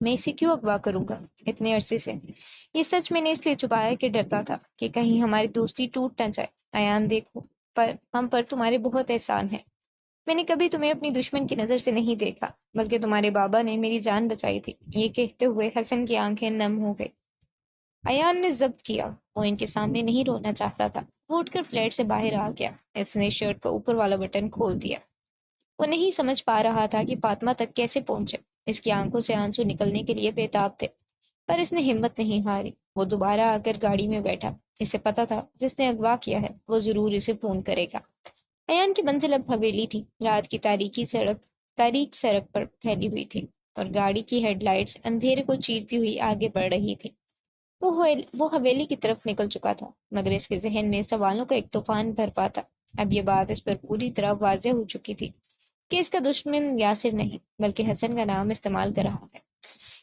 میں اسے کیوں اغوا کروں گا اتنے عرصے سے؟ یہ سچ میں نے اس لیے چھپایا کہ ڈرتا تھا کہ کہیں ہماری دوستی ٹوٹ نہ جائے۔ ایان دیکھو، پر ہم پر تمہارے بہت احسان ہے۔ میں نے کبھی تمہیں اپنی دشمن کی نظر سے نہیں دیکھا، بلکہ تمہارے بابا نے میری جان بچائی تھی۔ یہ کہتے ہوئے حسن کی آنکھیں نم ہو گئی۔ ایان نے ضبط کیا، وہ ان کے سامنے نہیں رونا چاہتا تھا۔ وہ اٹھ کر فلیٹ سے باہر آ گیا۔ اس نے شرٹ کا اوپر والا بٹن کھول دیا۔ وہ نہیں سمجھ پا رہا تھا کہ فاطمہ تک کیسے پہنچے۔ اس کی آنکھوں سے آنسو نکلنے کے لیے بےتاب تھے، پر اس نے ہمت نہیں ہاری۔ وہ دوبارہ آ کر گاڑی میں بیٹھا۔ اسے پتا تھا جس نے اغوا کیا ہے وہ ضرور اسے فون کرے گا۔ ایان کی منزل اب حویلی تھی۔ رات کی تاریک سڑک پر پھیلی ہوئی تھی اور گاڑی کی ہیڈ لائٹس اندھیرے کو چیرتی ہوئی آگے بڑھ رہی تھی۔ وہ حویلی کی طرف نکل چکا تھا، مگر اس کے ذہن میں سوالوں کا ایک طوفان بھر پاتا۔ اب یہ بات اس پر پوری طرح واضح ہو چکی تھی کہ اس کا دشمن یاسر نہیں بلکہ حسن کا نام استعمال کر رہا ہے۔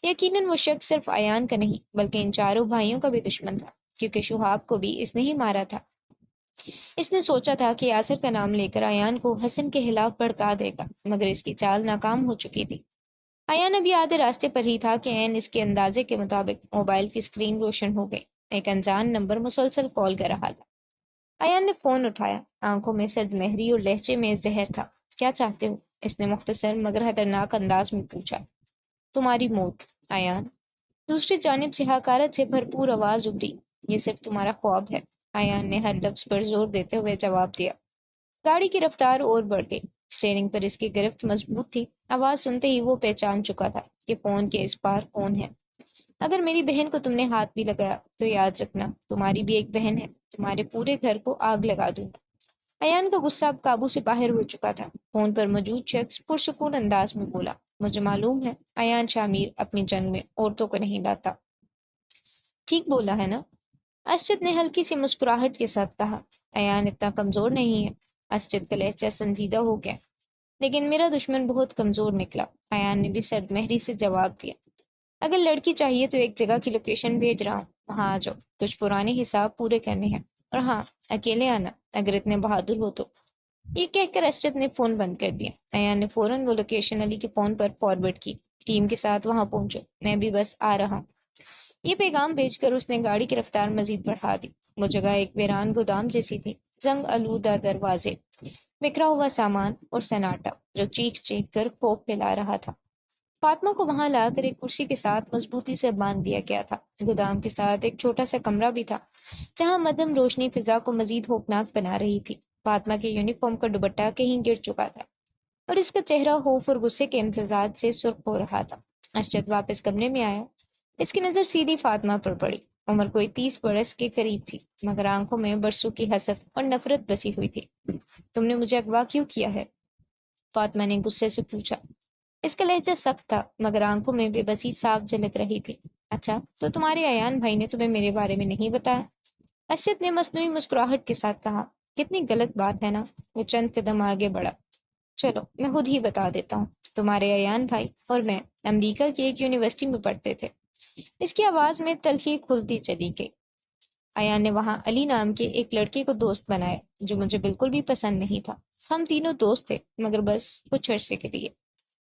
یقیناً وہ شخص صرف ایان کا نہیں بلکہ ان چاروں بھائیوں کا بھی دشمن تھا، کیونکہ شہاب کو بھی اس نے ہی مارا تھا۔ اس نے سوچا تھا کہ یاسر کا نام لے کر ایان کو حسن کے خلاف بھڑکا دے گا، مگر اس کی چال ناکام ہو چکی تھی۔ ایان ابھی آدھے راستے پر ہی تھا کہ عین اس کے اندازے کے مطابق موبائل کی اسکرین روشن ہو گئی۔ ایک انجان نمبر مسلسل کال کر رہا تھا۔ ایان نے فون اٹھایا۔ آنکھوں میں سرد مہری اور لہجے میں زہر تھا۔ کیا چاہتے ہو؟ اس نے مختصر مگر خطرناک انداز میں پوچھا۔ تمہاری موت، ایان۔ دوسری جانب سے حقارت سے بھرپور آواز ابھری۔ یہ صرف تمہارا خواب ہے، ایان نے ہر لفظ پر زور دیتے ہوئے جواب دیا۔ گاڑی کی رفتار اور بڑھ گئی۔ اسٹیئرنگ پر اس کی گرفت مضبوط تھی۔ آواز سنتے ہی وہ پہچان چکا تھا کہ فون کے اس پار کون ہے۔ اگر میری بہن کو تم نے ہاتھ بھی لگایا تو یاد رکھنا تمہاری بھی ایک بہن ہے، تمہارے پورے گھر کو آگ لگا دوں گا۔ ایان کا غصہ اب قابو سے باہر ہو چکا تھا۔ فون پر موجود شخص پرسکون انداز میں بولا، مجھے معلوم ہے ایان شامیر اپنی جنگ میں عورتوں کو نہیں لاتا۔ ٹھیک بولا ہے نا؟ اسجد نے ہلکی سی مسکراہٹ کے ساتھ کہا۔ ایان اتنا کمزور نہیں ہے۔ اسجد کا لہجہ سنجیدہ ہو گیا۔ لیکن میرا دشمن بہت کمزور نکلا، ایان نے بھی سرد مہری سے جواب دیا۔ اگر لڑکی چاہیے تو ایک جگہ کی لوکیشن بھیج رہا ہوں، وہاں آ جاؤ، کچھ پرانے حساب پورے کرنے ہیں، اور ہاں، اکیلے آنا اگر اتنے بہادر ہو تو۔ یہ کہہ کر اسجد نے فون بند کر دیا۔ ایان نے فوراً وہ لوکیشن علی کے فون پر فارورڈ کی۔ ٹیم کے ساتھ وہاں پہنچو، میں بھی بس آ رہا ہوں۔ یہ پیغام بھیج کر اس نے گاڑی کی رفتار مزید بڑھا دی۔ وہ جگہ ایک ویران گودام جیسی تھی، زنگ آلودہ دروازے، بکھرا ہوا سامان اور سناٹا جو چیخ چیخ کر خوف پھیلا رہا تھا۔ فاطمہ کو وہاں لا کر ایک کرسی کے ساتھ مضبوطی سے باندھ دیا گیا تھا۔ گودام کے ساتھ ایک چھوٹا سا کمرہ بھی تھا جہاں مدھم روشنی فضا کو مزید خوفناک بنا رہی تھی۔ فاطمہ کے یونیفارم کا دوپٹہ کہیں گر چکا تھا اور اس کا چہرہ خوف اور غصے کے امتزاج سے سرخ ہو رہا تھا۔ ارشد واپس کمرے میں آیا۔ اس کی نظر سیدھی فاطمہ پر پڑی۔ عمر کوئی 30 برس کے قریب تھی، مگر آنکھوں میں برسوں کی حسد اور نفرت بسی ہوئی تھی۔ تم نے مجھے اغوا کیوں کیا ہے؟ فاطمہ نے غصے سے پوچھا۔ اس کا لہجہ سخت تھا مگر آنکھوں میں بے بسی صاف جھلک رہی تھی۔ اچھا، تو تمہارے ایان بھائی نے تمہیں میرے بارے میں نہیں بتایا؟ ارشد نے مصنوعی مسکراہٹ کے ساتھ کہا۔ کتنی غلط بات ہے نا؟ وہ چند قدم آگے بڑھا۔ چلو میں خود ہی بتا دیتا ہوں۔ تمہارے ایان بھائی اور میں امریکہ کی ایک یونیورسٹی میں پڑھتے تھے۔ اس کی آواز میں تلخی کھلتی چلی گئی۔ ایان نے وہاں علی نام کے ایک لڑکے کو دوست بنایا جو مجھے بالکل بھی پسند نہیں تھا۔ ہم تینوں دوست تھے مگر بس کچھ عرصے کے لیے۔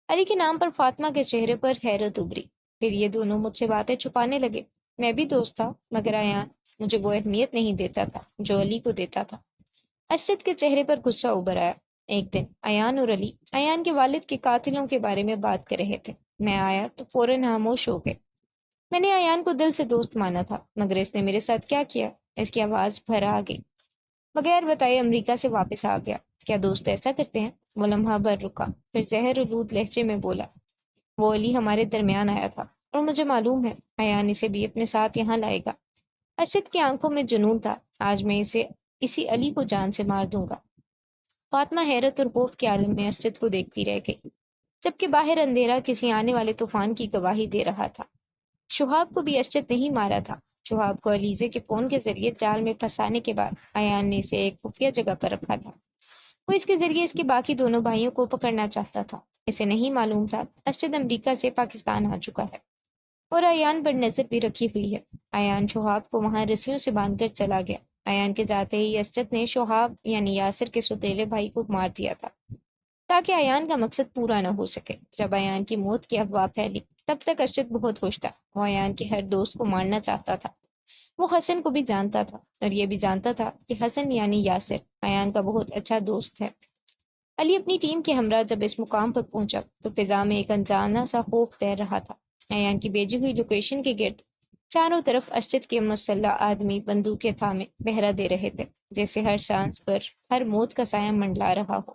علی کے نام پر فاطمہ کے چہرے پر حیرت ابھری۔ پھر یہ دونوں مجھ سے باتیں چھپانے لگے۔ میں بھی دوست تھا مگر ایان مجھے وہ اہمیت نہیں دیتا تھا جو علی کو دیتا تھا۔ اسجد کے چہرے پر غصہ ابھر آیا۔ ایک دن ایان اور علی ایان کے والد کے قاتلوں کے بارے میں بات کر رہے تھے۔ میں آیا تو فوراً خاموش ہو گئے۔ میں نے ایان کو دل سے دوست مانا تھا مگر اس نے میرے ساتھ کیا کیا؟ اس کی آواز بھر آ گئی۔ بغیر بتائے امریکہ سے واپس آ گیا۔ کیا دوست ایسا کرتے ہیں؟ وہ لمحہ بھر رکا، پھر زہر آلود لہجے میں بولا، وہ علی ہمارے درمیان آیا تھا اور مجھے معلوم ہے ایان اسے بھی اپنے ساتھ یہاں لائے گا۔ ارشد کی آنکھوں میں جنون تھا۔ آج میں اسی علی کو جان سے مار دوں گا۔ فاطمہ حیرت اور خوف کے عالم میں ارشد کو دیکھتی رہ گئی، جبکہ باہر اندھیرا کسی آنے والے طوفان کی گواہی دے رہا تھا۔ شہاب کو بھی ارشد نہیں مارا تھا۔ شہاب کو علیزے کے فون کے ذریعے جال میں پھنسانے کے بعد ایان نے اسے ایک خفیہ جگہ پر رکھا تھا۔ وہ اس کے ذریعے اس کے باقی دونوں بھائیوں کو پکڑنا چاہتا تھا۔ اسے نہیں معلوم تھا ارشد امریکہ سے پاکستان آ چکا ہے اور ایان پر نظر بھی رکھی ہوئی ہے۔ ایان شہاب کو وہاں رسیوں سے باندھ کر چلا گیا۔ ایان کے جاتے ہی ارشد نے شہاب یعنی یاسر کے سوتیلے بھائی کو مار دیا تھا تاکہ ایان کا مقصد پورا نہ ہو سکے۔ جب ایان کی موت کی افواہ پھیلی تب تک ارشد بہت خوش تھا۔ وہ ایان کے ہر دوست کو مارنا چاہتا تھا۔ وہ حسن کو بھی جانتا تھا اور یہ بھی جانتا تھا کہ حسن یعنی یاسر ایان کا بہت اچھا دوست ہے۔ علی اپنی ٹیم کے ہمراہ جب اس مقام پر پہنچا تو فضا میں ایک انجانا سا خوف تیر رہا تھا۔ ایان کی بھیجی ہوئی لوکیشن کے گرد چاروں طرف ارشد کے مسلح آدمی بندوقیں تھامے پہرا دے رہے تھے، جیسے ہر سانس پر ہر موت کا سایہ منڈلا رہا ہو۔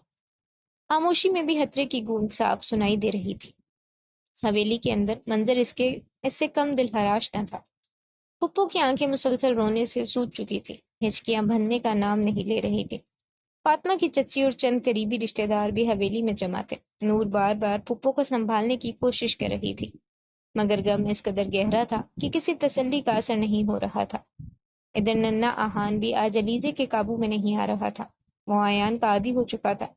خاموشی میں بھی خطرے کی گونج صاف سنائی دے رہی تھی۔ حویلی کے اندر منظر اس سے کم دل خراش نہ تھا۔ پھپھو کی آنکھیں مسلسل رونے سے سوج چکی تھی، ہچکیاں بھرنے کا نام نہیں لے رہی تھی۔ فاطمہ کی چچی اور چند قریبی رشتہ دار بھی حویلی میں جمع تھے۔ نور بار بار پھپھو کو سنبھالنے کی کوشش کر رہی تھی، مگر غم اس قدر گہرا تھا کہ کسی تسلی کا اثر نہیں ہو رہا تھا۔ ادھر ننا آہان بھی آج علیزے کے قابو میں نہیں آ رہا تھا۔ وہ ایان کا عادی ہو چکا تھا،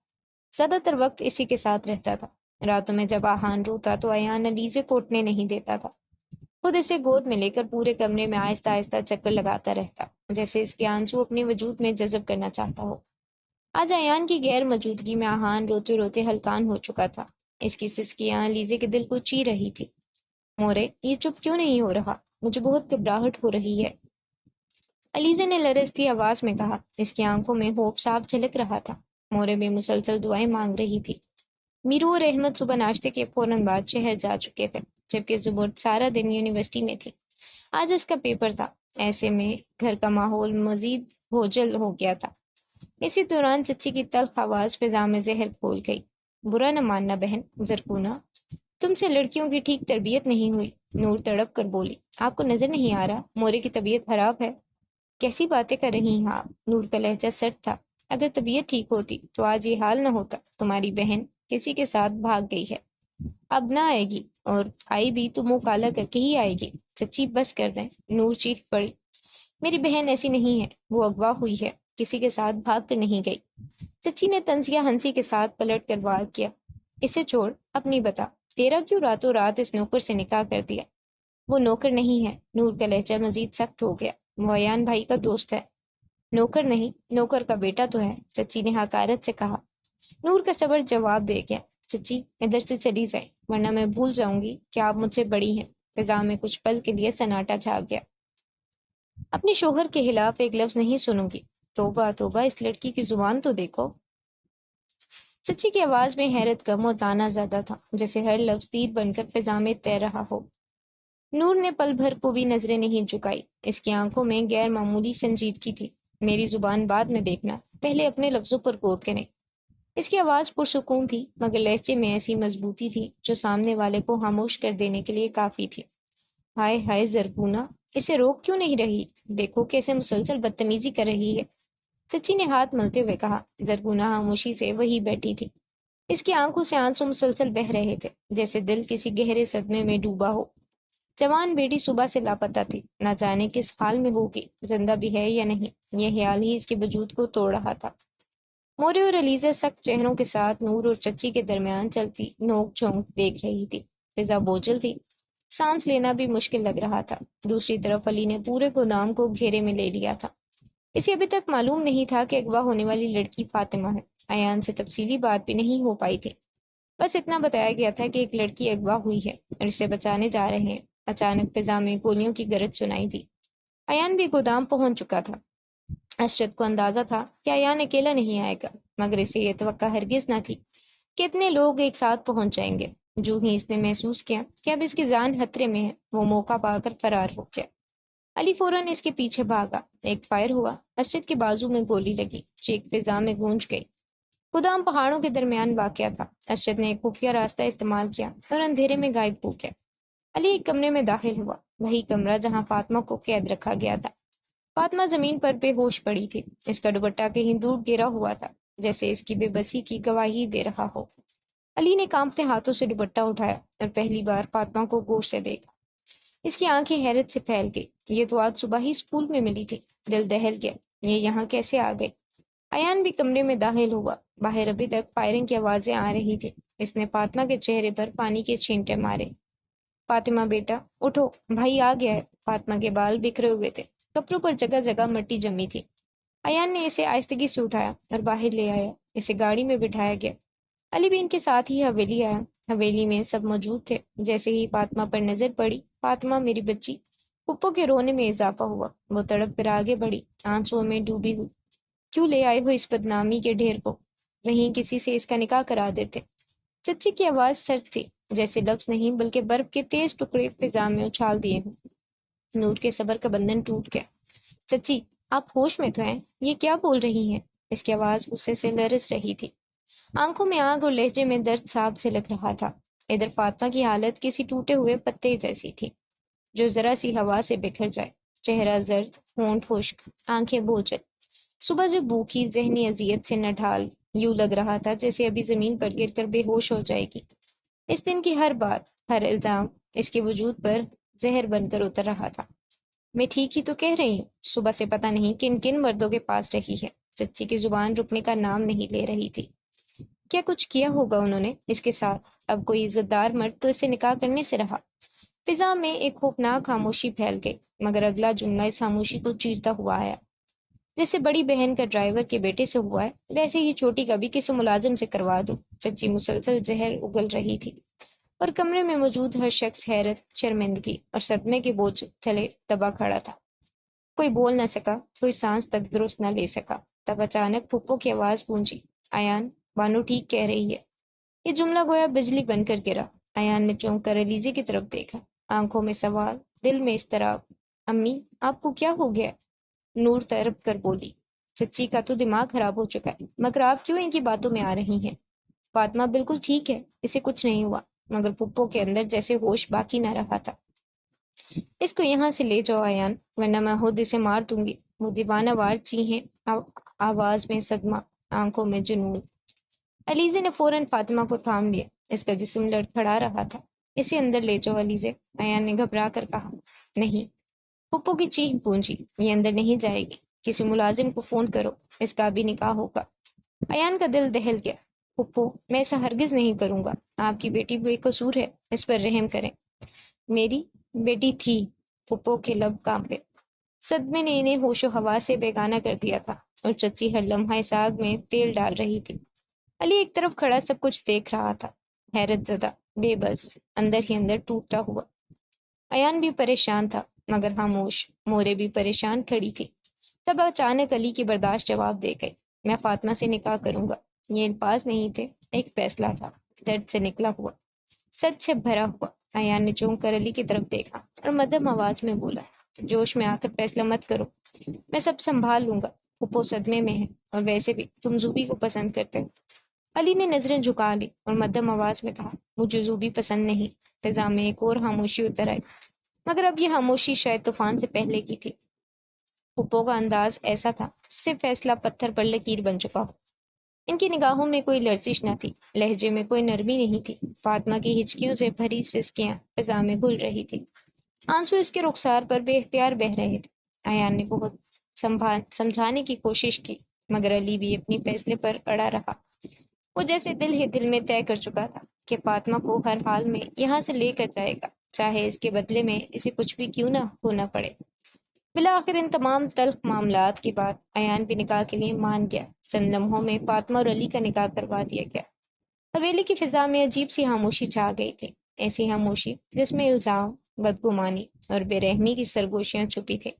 زیادہ تر وقت اسی کے ساتھ رہتا تھا۔ راتوں میں جب آہان روتا تو ایان علیزے کو اٹھنے نہیں دیتا تھا، خود اسے گود میں لے کر پورے کمرے میں آہستہ آہستہ چکر لگاتا رہتا، جیسے اس کے آنسو اپنے وجود میں جذب کرنا چاہتا ہو۔ آج ایان کی غیر موجودگی میں آہان روتے روتے ہلکان ہو چکا تھا۔ اس کی سسکیاں علیزے کے دل کو چیر رہی تھی۔ مورے، یہ چپ کیوں نہیں ہو رہا؟ مجھے بہت گھبراہٹ ہو رہی ہے، علیزے نے لرزتی آواز میں کہا۔ اس کی آنکھوں میں خوف صاف جھلک رہا تھا۔ مورے بھی مسلسل دعائیں مانگ رہی تھی۔ میرو اور احمد صبح ناشتے کے فوراً بعد شہر جا چکے تھے، جبکہ زبور سارا دن یونیورسٹی میں تھی۔ آج اس کا پیپر تھا، ایسے میں گھر کا ماحول مزید بھوجل ہو گیا تھا۔ اسی دوران چچی کی تلخ آواز فضا میں زہر گھول گئی۔ برا نہ ماننا بہن زرکونا، تم سے لڑکیوں کی ٹھیک تربیت نہیں ہوئی۔ نور تڑپ کر بولی۔ آپ کو نظر نہیں آ رہا مورے کی طبیعت خراب ہے؟ کیسی باتیں کر رہی ہیں آپ؟ نور کا لہجہ سرد تھا۔ اگر طبیعت ٹھیک ہوتی تو آج یہ حال نہ ہوتا۔ تمہاری بہن کسی کے ساتھ بھاگ گئی ہے، اب نہ آئے گی، اور آئی بھی تو منہ کالا کر کے ہی آئے گی۔ چچی بس کر دیں، نور چیخ پڑی۔ میری بہن ایسی نہیں ہے، وہ اغوا ہوئی ہے، کسی کے ساتھ بھاگ کر نہیں گئی۔ چچی نے طنزیہ ہنسی کے ساتھ پلٹ کر وار کیا۔ اسے چھوڑ، اپنی بتا، تیرا کیوں راتوں رات اس نوکر سے نکاح کر دیا؟ وہ نوکر نہیں ہے، نور کا لہجہ مزید سخت ہو گیا، وہ ایان بھائی کا دوست ہے۔ نوکر نہیں، نوکر کا بیٹا تو ہے، چچی نے حقارت سے کہا۔ نور کا صبر جواب دے گیا۔ چچی ادھر سے چلی جائے، ورنہ میں بھول جاؤں گی کہ آپ مجھ سے بڑی ہیں۔ فضا میں کچھ پل کے لیے سناٹا چھا گیا۔ اپنے شوہر کے خلاف ایک لفظ نہیں سنوں گی۔ توبہ توبہ، اس لڑکی کی زبان تو دیکھو۔ چچی کی آواز میں حیرت کم اور تانا زیادہ تھا، جیسے ہر لفظ تیر بن کر فضا میں تیر رہا ہو۔ نور نے پل بھر کو بھی نظریں نہیں جھکائی، اس کی آنکھوں میں غیر معمولی سنجیدگی تھی۔ میری زبان بعد میں دیکھنا، پہلے اپنے لفظوں پر غور کریں۔ اس کی آواز پرسکون تھی، مگر لہجے میں ایسی مضبوطی تھی جو سامنے والے کو خاموش کر دینے کے لیے کافی تھی۔ ہائے ہائے زرگونا، اسے روک کیوں نہیں رہی؟ دیکھو کیسے مسلسل بدتمیزی کر رہی ہے، چچی نے ہاتھ ملتے ہوئے کہا۔ زرگونا خاموشی سے وہی بیٹھی تھی، اس کی آنکھوں سے آنسو مسلسل بہہ رہے تھے، جیسے دل کسی گہرے صدمے میں ڈوبا ہو۔ جوان بیٹی صبح سے لاپتہ تھی، نہ جانے کس حال میں ہوگی، زندہ بھی ہے یا نہیں، یہ خیال ہی اس کے وجود کو توڑ رہا تھا۔ مورے اور علیزہ سخت چہروں کے ساتھ نور اور چچی کے درمیان چلتی نوک جھونک دیکھ رہی تھی۔ فضا بوجھل تھی، سانس لینا بھی مشکل لگ رہا تھا۔ دوسری طرف علی نے پورے گودام کو گھیرے میں لے لیا تھا۔ اسے ابھی تک معلوم نہیں تھا کہ اغوا ہونے والی لڑکی فاطمہ ہے۔ ایان سے تفصیلی بات بھی نہیں ہو پائی تھی، بس اتنا بتایا گیا تھا کہ ایک لڑکی اغوا ہوئی ہے اور اسے بچانے جا رہے ہیں۔ اچانک فضا میں گولیوں کی گرج سنائی دی۔ ایان بھی گودام پہنچ چکا تھا۔ ارشد کو اندازہ تھا کہ ایان اکیلا نہیں آئے گا، مگر اسے یہ توقع ہرگز نہ تھی کہ اتنے لوگ ایک ساتھ پہنچ جائیں گے۔ جو ہی اس نے محسوس کیا کہ اب اس کی جان خطرے میں ہے، وہ موقع پا کر فرار ہو گیا۔ علی فوراً اس کے پیچھے بھاگا، ایک فائر ہوا، ارشد کے بازو میں گولی لگی، چیخ فضا میں گونج گئی۔ گودام پہاڑوں کے درمیان واقع تھا۔ ارشد نے ایک خفیہ راستہ استعمال کیا اور اندھیرے میں غائب ہو گیا۔ علی ایک کمرے میں داخل ہوا، وہی کمرہ جہاں فاطمہ کو قید رکھا گیا تھا۔ فاطمہ زمین پر بے ہوش پڑی تھی، اس کا دوپٹہ کہیں دور گرا ہوا تھا، جیسے اس کی بے بسی کی گواہی دے رہا ہو۔ علی نے کانپتے ہاتھوں سے دوپٹہ اٹھایا اور پہلی بار فاطمہ کو غور سے دیکھا۔ اس کی آنکھیں حیرت سے پھیل گئی، یہ تو آج صبح ہی اسکول میں ملی تھی۔ دل دہل گیا، یہ یہاں کیسے آ گئی؟ ایان بھی کمرے میں داخل ہوا، باہر ابھی تک فائرنگ کی آوازیں آ رہی تھی۔ اس نے فاطمہ کے چہرے پر پانی کے چھینٹے مارے۔ فاطمہ بیٹا اٹھو، بھائی آ گیا ہے۔ فاطمہ کے بال بکھرے ہوئے تھے، کپڑوں پر جگہ جگہ مٹی جمی تھی۔ ایان نے اسے آہستگی سے اٹھایا اور باہر لے آیا، اسے گاڑی میں بٹھایا گیا۔ علی بھی ان کے ساتھ ہی حویلی آیا۔ حویلی میں سب موجود تھے۔ جیسے ہی فاطمہ پر نظر پڑی، فاطمہ میری بچی، پھپھو کے رونے میں اضافہ ہوا۔ وہ تڑپ کر آگے بڑھی، آنسوؤں میں ڈوبی ہوئی۔ کیوں لے آئے ہو اس بدنامی کے ڈھیر کو؟ وہیں کسی سے اس کا نکاح کرا دیتے۔ چچی کی آواز سرد تھی، جیسے لفظ نہیں بلکہ برف کے تیز ٹکڑے فضا میں اچھال دیے ہوں۔ نور کے صبر کا بندھن ٹوٹ گیا۔ چچی، آپ ہوش میں تو ہیں؟ یہ کیا بول رہی ہیں؟ اس کی آواز غصے سے لرز رہی تھی۔ آنکھوں میں آگ اور لہجے میں درد صاف جھلک رہا تھا۔ ادھر فاطمہ کی حالت کسی ٹوٹے ہوئے پتے جیسی تھی جو ذرا سی ہوا سے بکھر جائے۔ چہرہ زرد، ہونٹ خشک، آنکھیں بوجھل۔ صبح جو بھوکی ذہنی اذیت سے نڈھال، یوں لگ رہا تھا جیسے ابھی زمین پر گر کر بے ہوش ہو جائے گی۔ اس دن کی ہر بات، ہر الزام اس کے وجود پر زہر بن کر اتر رہا تھا۔ میں ٹھیک ہی تو کہہ رہی ہوں، صبح سے پتہ نہیں کن کن مردوں کے پاس رہی ہے۔ چچی کی زبان رکنے کا نام نہیں لے رہی تھی۔ کیا کچھ کیا ہوگا انہوں نے اس کے ساتھ؟ اب کوئی عزت دار مرد تو اسے نکاح کرنے سے رہا۔ فضا میں ایک خوفناک خاموشی پھیل گئی، مگر اگلا جملہ اس خاموشی کو چیرتا ہوا آیا۔ جیسے بڑی بہن کا ڈرائیور کے بیٹے سے ہوا ہے، ویسے ہی چھوٹی کا بھی کسی ملازم سے کروا دو۔ چچی مسلسل زہر اگل رہی تھی، اور کمرے میں موجود ہر شخص حیرت، شرمندگی اور صدمے کے بوجھ تلے دبا کھڑا تھا۔ کوئی بول نہ سکا، کوئی سانس تک درست نہ لے سکا۔ تب اچانک پھپھو کی آواز گونجی، ایان، بانو ٹھیک کہہ رہی ہے۔ یہ جملہ گویا بجلی بن کر گرا۔ ایان نے چونک کر علیزے کی طرف دیکھا، آنکھوں میں سوال، دل میں اضطراب۔ امی، آپ کو کیا ہو گیا؟ نور تڑپ کر بولی، چچی کا تو دماغ خراب ہو چکا ہے، مگر آپ کیوں ان کی باتوں میں آ رہی ہیں؟ فاطمہ بالکل ٹھیک ہے، اسے کچھ نہیں ہوا۔ مگر پھپھو کے اندر جیسے ہوش باقی نہ رہا تھا۔ اس کو یہاں سے لے جاؤ ایان، ورنہ میں خود اسے مار دوں گی۔ وہ دیوانہ وار چیخیں، آواز میں صدمہ، آنکھوں میں جنون۔ علیزے نے فوراً فاطمہ کو تھام لیا، اس کا جسم لڑکھڑا رہا تھا۔ اسے اندر لے جاؤ علیزے، ایان نے گھبرا کر کہا۔ نہیں، پھپھو کی چیخ گونجی، یہ اندر نہیں جائے گی، کسی ملازم کو فون کرو، اس کا بھی نکاح ہوگا۔ ایان کا دل دہل گیا۔ پھپھو، میں ایسا ہرگز نہیں کروں گا، آپ کی بیٹی بے قصور ہے، اس پر رحم کریں۔ میری بیٹی تھی؟ پھپھو کے لب کانپے۔ صدمے نے انہیں ہوش و حواس سے بیگانہ کر دیا تھا، اور چچی ہر لمحہ اس آگ میں تیل ڈال رہی تھی۔ علی ایک طرف کھڑا سب کچھ دیکھ رہا تھا، حیرت زدہ، بے بس، اندر ہی اندر ٹوٹتا ہوا۔ ایان بھی پریشان تھا، مگر خاموش۔ مورے بھی پریشان کھڑی تھی۔ تب اچانک علی کی برداشت جواب دے گئی، میں فاطمہ سے نکاح کروں گا۔ یہ الفاظ نہیں تھے، ایک فیصلہ تھا، درد سے نکلا ہوا، سچ سے بھرا ہوا۔ ایان نے چونک کر علی کی طرف دیکھا اور مدھم آواز میں بولا، جوش میں آ کر فیصلہ مت کرو، میں سب سنبھال لوں گا۔ پھپھو صدمے میں ہے، اور ویسے بھی تم زوبی کو پسند کرتے ہو۔ علی نے نظریں جھکا لی اور مدھم آواز میں کہا، مجھے زوبی پسند نہیں۔ فضا میں ایک اور خاموشی اتر آئی، مگر اب یہ خاموشی شاید طوفان سے پہلے کی تھی۔ پھپھو کا انداز ایسا تھا جس سے فیصلہ پتھر پر لکیر بن چکا ہو۔ ان کی نگاہوں میں کوئی لرزش نہ تھی، لہجے میں کوئی نرمی نہیں تھی۔ فاطمہ کی ہچکیوں سے بھری سسکیاں فضا میں گھل رہی تھی، آنسو اس کے رخسار پر بے اختیار بہہ رہے تھے۔ ایان نے بہت سمجھانے کی کوشش کی، مگر علی بھی اپنی فیصلے پر اڑا رہا۔ وہ جیسے دل ہی دل میں طے کر چکا تھا کہ فاطمہ کو ہر حال میں یہاں سے لے کر جائے گا، چاہے اس کے بدلے میں اسے کچھ بھی کیوں نہ ہونا پڑے۔ بالآخر ان تمام تلخ معاملات کے بعد ایان بھی نکاح کے لیے مان گیا۔ چند لمحوں میں فاطمہ اور علی کا نکاح کروا دیا گیا۔ حویلی کی فضا میں عجیب سی خاموشی چھا گئی تھی، ایسی خاموشی جس میں الزام، بدگمانی اور بے رحمی کی سرگوشیاں چھپی تھیں۔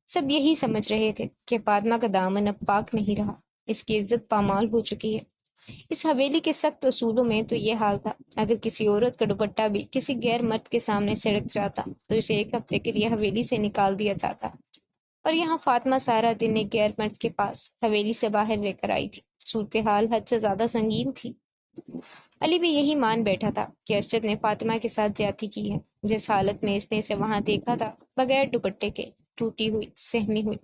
سب یہی سمجھ رہے تھے کہ فاطمہ کا دامن اب پاک نہیں رہا، اس کی عزت پامال ہو چکی ہے۔ اس حویلی کے سخت اصولوں میں تو یہ حال تھا، اگر کسی عورت کا دوپٹہ بھی کسی غیر مرد کے سامنے سڑک جاتا تو اسے ایک ہفتے کے لیے حویلی سے نکال دیا جاتا۔ اور یہاں فاطمہ سارا دن ایک غیر مرد کے پاس حویلی سے باہر رہ کر آئی تھی۔ صورتحال حد سے زیادہ سنگین تھی۔ علی بھی یہی مان بیٹھا تھا کہ ارشد نے فاطمہ کے ساتھ زیادتی کی ہے۔ جس حالت میں اس نے اسے وہاں دیکھا تھا، بغیر دوپٹے کے، ٹوٹی ہوئی، سہمی ہوئی،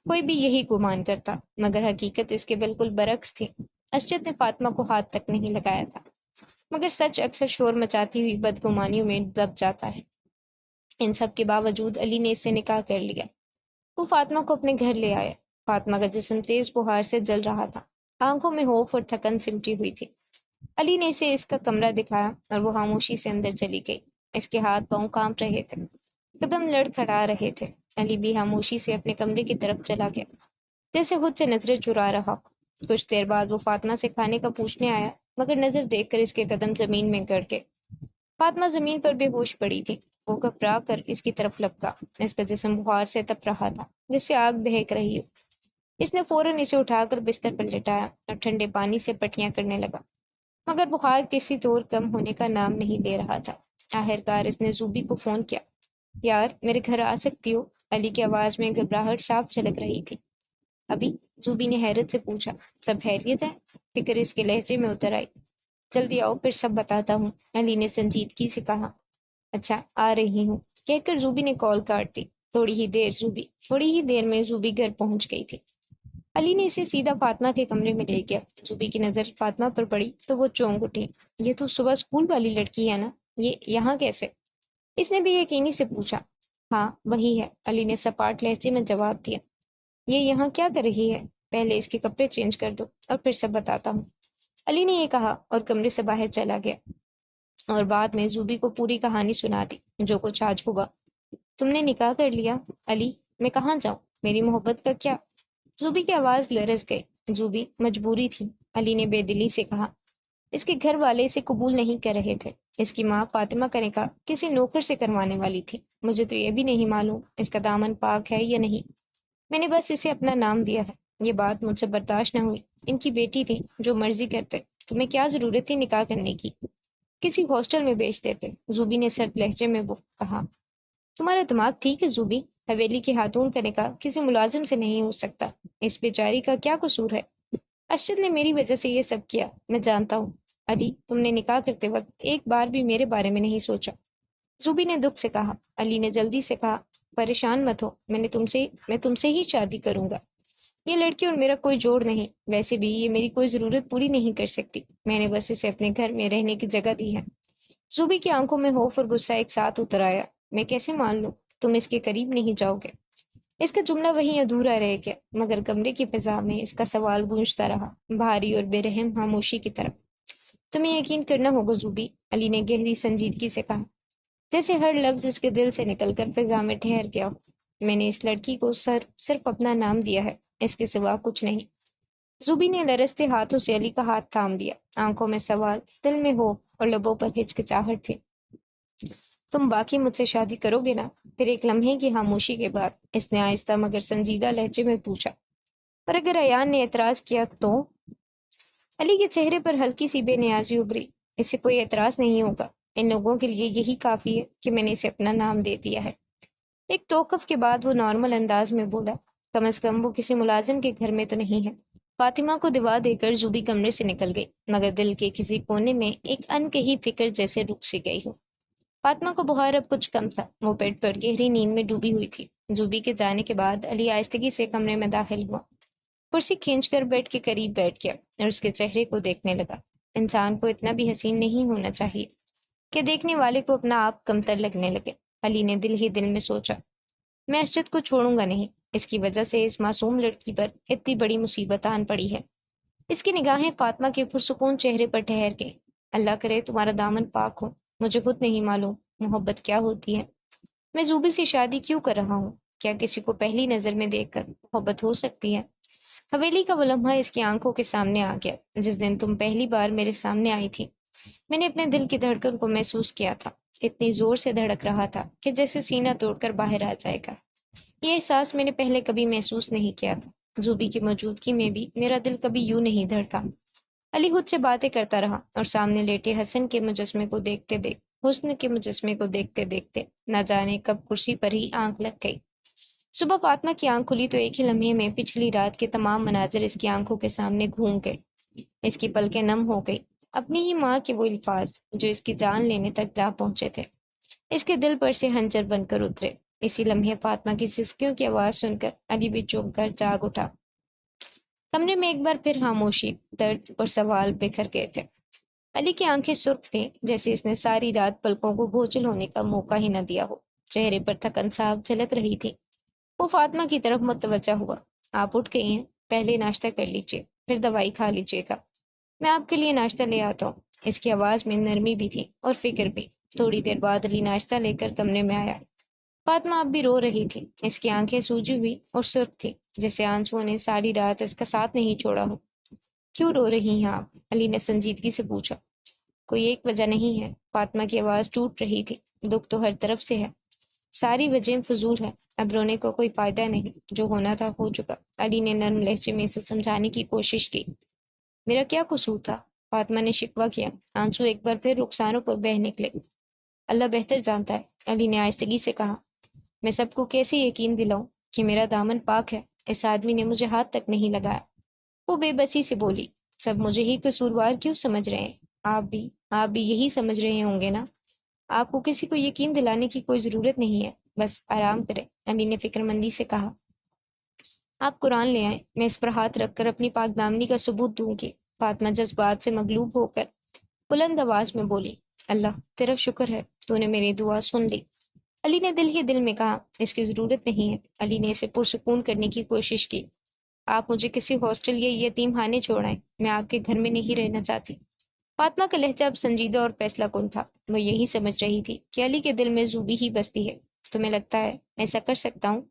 کوئی بھی یہی گمان کرتا، مگر حقیقت اس کے بالکل برعکس تھی۔ ارشد نے فاطمہ کو ہاتھ تک نہیں لگایا تھا، مگر سچ اکثر شور مچاتی ہوئی بدگمانیوں میں دب جاتا ہے۔ ان سب کے باوجود علی نے اس سے نکاح کر لیا۔ وہ فاطمہ کو اپنے گھر لے آیا۔ فاطمہ کا جسم تیز بخار سے جل رہا تھا، آنکھوں میں خوف اور تھکن سمٹی ہوئی تھی۔ علی نے اسے اس کا کمرہ دکھایا اور وہ خاموشی سے اندر چلی گئی۔ اس کے ہاتھ پاؤں کانپ رہے تھے، قدم لڑکھڑا رہے تھے۔ علی بھی خاموشی سے اپنے کمرے کی طرف چلا گیا، جیسے خود سے نظریں چرا رہا ہو۔ کچھ دیر بعد وہ فاطمہ سے کھانے کا پوچھنے آیا، مگر نظر دیکھ کر اس کے قدم زمین میں گڑ گئے۔ فاطمہ زمین پر بے ہوش پڑی تھی۔ وہ گھبرا کر اس کی طرف لپکا۔ اس کا جسم بخار سے تپ رہا تھا جیسے آگ دہک رہی ہو۔ اس نے فوراً اسے اٹھا کر بستر پر لٹایا اور ٹھنڈے پانی سے پٹیاں کرنے لگا، مگر بخار کسی طور کم ہونے کا نام نہیں لے رہا تھا۔ آخرکار اس نے زوبی کو فون کیا۔ یار، میرے گھر آ سکتی ہو؟ علی کی آواز میں گھبراہٹ صاف جھلک رہی تھی۔ ابھی؟ زوبی نے حیرت سے پوچھا۔ سب خیریت ہے؟ فکر اس کے لہجے میں اتر آئی۔ جلدی آؤ، پھر سب بتاتا ہوں، علی نے سنجیدگی سے کہا۔ اچھا، آ رہی ہوں، کہہ کر زوبی نے کال کاٹ دی۔ تھوڑی ہی دیر میں زوبی گھر پہنچ گئی تھی۔ علی نے اسے سیدھا فاطمہ کے کمرے میں لے گیا۔ زوبی کی نظر فاطمہ پر پڑی تو وہ چونک اٹھی۔ یہ تو صبح اسکول والی لڑکی ہے نا؟ یہ یہاں کیسے؟ اس نے بھی یقینی سے پوچھا۔ ہاں وہی ہے، علی نے سپاٹ لہجے میں جواب دیا۔ یہ یہاں کیا کر رہی ہے؟ پہلے اس کے کپڑے چینج کر دو اور پھر سب بتاتا ہوں، علی نے یہ کہا اور کمرے سے باہر چلا گیا، اور بعد میں زوبی کو پوری کہانی سنا دی جو کچھ آج ہوا۔ تم نے نکاح کر لیا؟ علی، میں کہاں جاؤں؟ میری محبت کا کیا؟ زوبی کی آواز لرز گئی۔ زوبی، مجبوری تھی، علی نے بے دلی سے کہا۔ اس کے گھر والے اسے قبول نہیں کر رہے تھے۔ اس کی ماں فاطمہ کا نکاح کسی نوکر سے کروانے والی تھی۔ مجھے تو یہ بھی نہیں معلوم اس کا دامن پاک ہے یا نہیں۔ میں نے بس اسے اپنا نام دیا ہے۔ یہ بات مجھ سے برداشت نہ ہوئی۔ ان کی بیٹی تھی، جو مرضی کرتے، تمہیں کیا ضرورت تھی نکاح کرنے کی؟ کسی ہاسٹل میں بیچ دیتے، زوبی نے سرد لہجے میں وہ کہا۔ تمہارا دماغ ٹھیک ہے زوبی؟ حویلی کے خاتون کا نکاح کسی ملازم سے نہیں ہو سکتا۔ اس بیچاری کا کیا قصور ہے؟ ارشد نے میری وجہ سے یہ سب کیا، میں جانتا ہوں۔ علی، تم نے نکاح کرتے وقت ایک بار بھی میرے بارے میں نہیں سوچا، زوبی نے دکھ سے کہا۔ علی نے جلدی سے کہا، پریشان مت ہو، میں تم سے ہی شادی کروں گا۔ یہ لڑکی اور میرا کوئی جوڑ نہیں، ویسے بھی یہ میری کوئی ضرورت پوری نہیں کر سکتی، میں نے بس اسے اپنے گھر میں رہنے کی جگہ دی ہے۔ زوبی کی آنکھوں میں خوف اور غصہ ایک ساتھ اتر آیا۔ میں کیسے مان لوں تم اس کے قریب نہیں جاؤ گے؟ اس کا جملہ وہیں ادھورا رہ گیا، مگر کمرے کی فضا میں اس کا سوال گونجتا رہا، بھاری اور بے رحم خاموشی کی طرف۔ تمہیں یقین کرنا ہوگا زوبی، علی نے گہری سنجیدگی سے کہا، جیسے ہر لفظ اس کے دل سے نکل کر فضا میں ٹھہر گیا ہو۔ میں نے اس لڑکی کو صرف اپنا نام دیا ہے، اس کے سوا کچھ نہیں۔ زوبی نے لرزتے ہاتھوں سے علی کا ہاتھ تھام دیا، آنکھوں میں سوال، دل میں ہو اور لبوں پر ہچکچاہٹ تھی۔ تم واقعی مجھ سے شادی کرو گے نا؟ پھر ایک لمحے کی خاموشی کے بعد اس نے آہستہ مگر سنجیدہ لہجے میں پوچھا۔ اور اگر ایان نے اعتراض کیا تو؟ علی کے چہرے پر ہلکی سی بے نیازی ابھری۔ اسے کوئی اعتراض نہیں ہوگا، ان لوگوں کے لیے یہی کافی ہے کہ میں نے اسے اپنا نام دے دیا ہے۔ ایک توقف کے بعد وہ نارمل انداز میں بولا، کم از کم وہ کسی ملازم کے گھر میں تو نہیں ہے۔ فاطمہ کو دعا دے کر زوبی کمرے سے نکل گئی، مگر دل کے کسی کونے میں ایک انکہی فکر جیسے رک سی گئی ہو۔ فاطمہ کو بخار اب کچھ کم تھا، وہ بیڈ پر گہری نیند میں ڈوبی ہوئی تھی۔ زوبی کے جانے کے بعد علی آہستگی سے کمرے میں داخل ہوا، کرسی کھینچ کر بیڈ کے قریب بیٹھ گیا اور اس کے چہرے کو دیکھنے لگا۔ انسان کو اتنا بھی حسین نہیں ہونا چاہیے کہ دیکھنے والے کو اپنا آپ کمتر لگنے لگے، علی نے دل ہی دل میں سوچا۔ میں ارشد کو چھوڑوں گا نہیں، اس کی وجہ سے اس معصوم لڑکی پر اتنی بڑی مصیبت آن پڑی ہے۔ اس کی نگاہیں فاطمہ کے پرسکون چہرے پر ٹھہر گئی۔ اللہ کرے تمہارا دامن پاک ہو، مجھے خود نہیں معلوم محبت کیا ہوتی ہے۔ میں زوبی سے شادی کیوں کر رہا ہوں؟ کیا کسی کو پہلی نظر میں دیکھ کر محبت ہو سکتی ہے؟ حویلی کا وہ لمحہ اس کی آنکھوں کے سامنے آ گیا جس دن تم پہلی بار میرے سامنے آئی تھی۔ میں نے اپنے دل کی دھڑکن کو محسوس کیا تھا، اتنی زور سے دھڑک رہا تھا کہ جیسے سینہ توڑ کر باہر آ جائے گا۔ یہ احساس میں نے پہلے کبھی محسوس نہیں کیا تھا۔ زوبی کی موجودگی میں بھی میرا دل کبھی یوں نہیں دھڑکا۔ علی خود سے باتیں کرتا رہا اور سامنے لیٹے حسن کے مجسمے کو حسن کے مجسمے کو دیکھتے دیکھتے نہ جانے کب کرسی پر ہی آنکھ لگ گئی۔ صبح فاطمہ کی آنکھ کھلی تو ایک ہی لمحے میں پچھلی رات کے تمام مناظر اس کی آنکھوں کے سامنے گھوم گئے۔ اس کی پلکیں نم ہو گئی، اپنی ہی ماں کے وہ الفاظ جو اس کی جان لینے تک جا پہنچے تھے اس کے دل پر سے ہنجر بن کر اترے۔ اسی لمحے فاطمہ کی سسکیوں کی آواز سن کر علی بھی چونک کر جاگ اٹھا۔ کمرے میں ایک بار پھر خاموشی، درد اور سوال بکھر گئے تھے۔ علی کی آنکھیں سرخ تھیں جیسے اس نے ساری رات پلکوں کو بوجھل ہونے کا موقع ہی نہ دیا ہو، چہرے پر تھکن صاف جھلک رہی تھی۔ وہ فاطمہ کی طرف متوجہ ہوا۔ آپ اٹھ گئی ہیں؟ پہلے ناشتہ کر لیجیے، پھر دوائی کھا لیجیے گا۔ میں آپ کے لیے ناشتہ لے آتا ہوں۔ اس کی آواز میں نرمی بھی تھی اور فکر بھی۔ تھوڑی دیر بعد علی ناشتہ لے کر کمرے میں آیا۔ فاطمہ اب بھی رو رہی تھی، اس کی آنکھیں سوجی ہوئی اور سرخ تھی جیسے آنسوؤں نے ساری رات اس کا ساتھ نہیں چھوڑا ہو۔ کیوں رو رہی ہیں آپ؟ علی نے سنجیدگی سے پوچھا۔ کوئی ایک وجہ نہیں ہے، فاطمہ کی آواز ٹوٹ رہی تھی۔ دکھ تو ہر طرف سے ہے، ساری وجہیں فضول ہیں، اب رونے کو کوئی فائدہ نہیں، جو ہونا تھا ہو چکا۔ علی نے نرم لہجے میں اسے سمجھانے کی کوشش کی۔ میرا کیا قصور تھا؟ فاطمہ نے شکوہ کیا، آنسو ایک بار پھر رخساروں پر بہہ نکلے۔ اللہ بہتر جانتا ہے، علی نے آہستگی سے کہا۔ میں سب کو کیسے یقین دلاؤں کہ میرا دامن پاک ہے؟ اس آدمی نے مجھے ہاتھ تک نہیں لگایا۔ وہ بے بسی سے بولی، سب مجھے ہی قصوروار کیوں سمجھ رہے ہیں؟ آپ بھی یہی سمجھ رہے ہوں گے نا؟ آپ کو کسی کو یقین دلانے کی کوئی ضرورت نہیں ہے، بس آرام کریں، علی نے فکر مندی سے کہا۔ آپ قرآن لے آئیں، میں اس پر ہاتھ رکھ کر اپنی پاک دامنی کا ثبوت دوں گی۔ فاطمہ جذبات سے مغلوب ہو کر بلند آواز میں بولی، اللہ تیرا شکر ہے، تو نے میری دعا سن لی۔ علی نے دل ہی دل میں کہا، اس کی ضرورت نہیں ہے۔ علی نے اسے پرسکون کرنے کی کوشش کی۔ آپ مجھے کسی ہاسٹل یا یتیم خانے چھوڑائیں، میں آپ کے گھر میں نہیں رہنا چاہتی۔ فاطمہ کا لہجہ اب سنجیدہ اور فیصلہ کن تھا، وہ یہی سمجھ رہی تھی کہ علی کے دل میں زوبی ہی بستی ہے۔ تمہیں لگتا ہے میں ایسا کر سکتا ہوں؟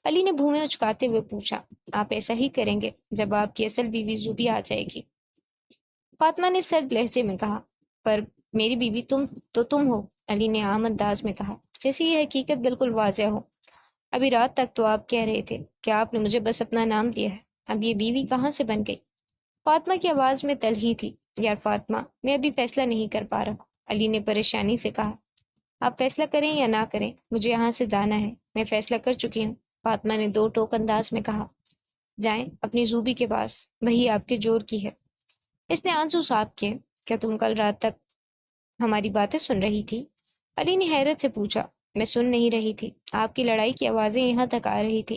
علی نے بھویں اچکاتے ہوئے پوچھا۔ آپ ایسا ہی کریں گے جب آپ کی اصل بیوی زوبی آ جائے گی، فاطمہ نے سرد لہجے میں کہا۔ پر میری بیوی تم ہو، علی نے عام انداز میں کہا، جیسے یہ حقیقت بالکل واضح ہو۔ ابھی رات تک تو آپ کہہ رہے تھے کہ آپ نے مجھے بس اپنا نام دیا ہے، اب یہ بیوی کہاں سے بن گئی؟ فاطمہ کی آواز میں تلخی تھی۔ یار فاطمہ، میں ابھی فیصلہ نہیں کر پا رہا، علی نے پریشانی سے کہا۔ آپ فیصلہ کریں یا نہ کریں، مجھے یہاں سے جانا ہے، میں فیصلہ کر چکی ہوں، فاطمہ نے دو ٹوک انداز میں کہا۔ جائیں اپنی زوبی کے پاس، وہی آپ کے جور کی ہے۔ اس نے آنسو صاف کیے۔ کیا تم کل رات تک ہماری باتیں سن رہی تھی؟ علی نے حیرت سے پوچھا۔ میں سن نہیں رہی تھی، آپ کی لڑائی کی آوازیں یہاں تک آ رہی تھی،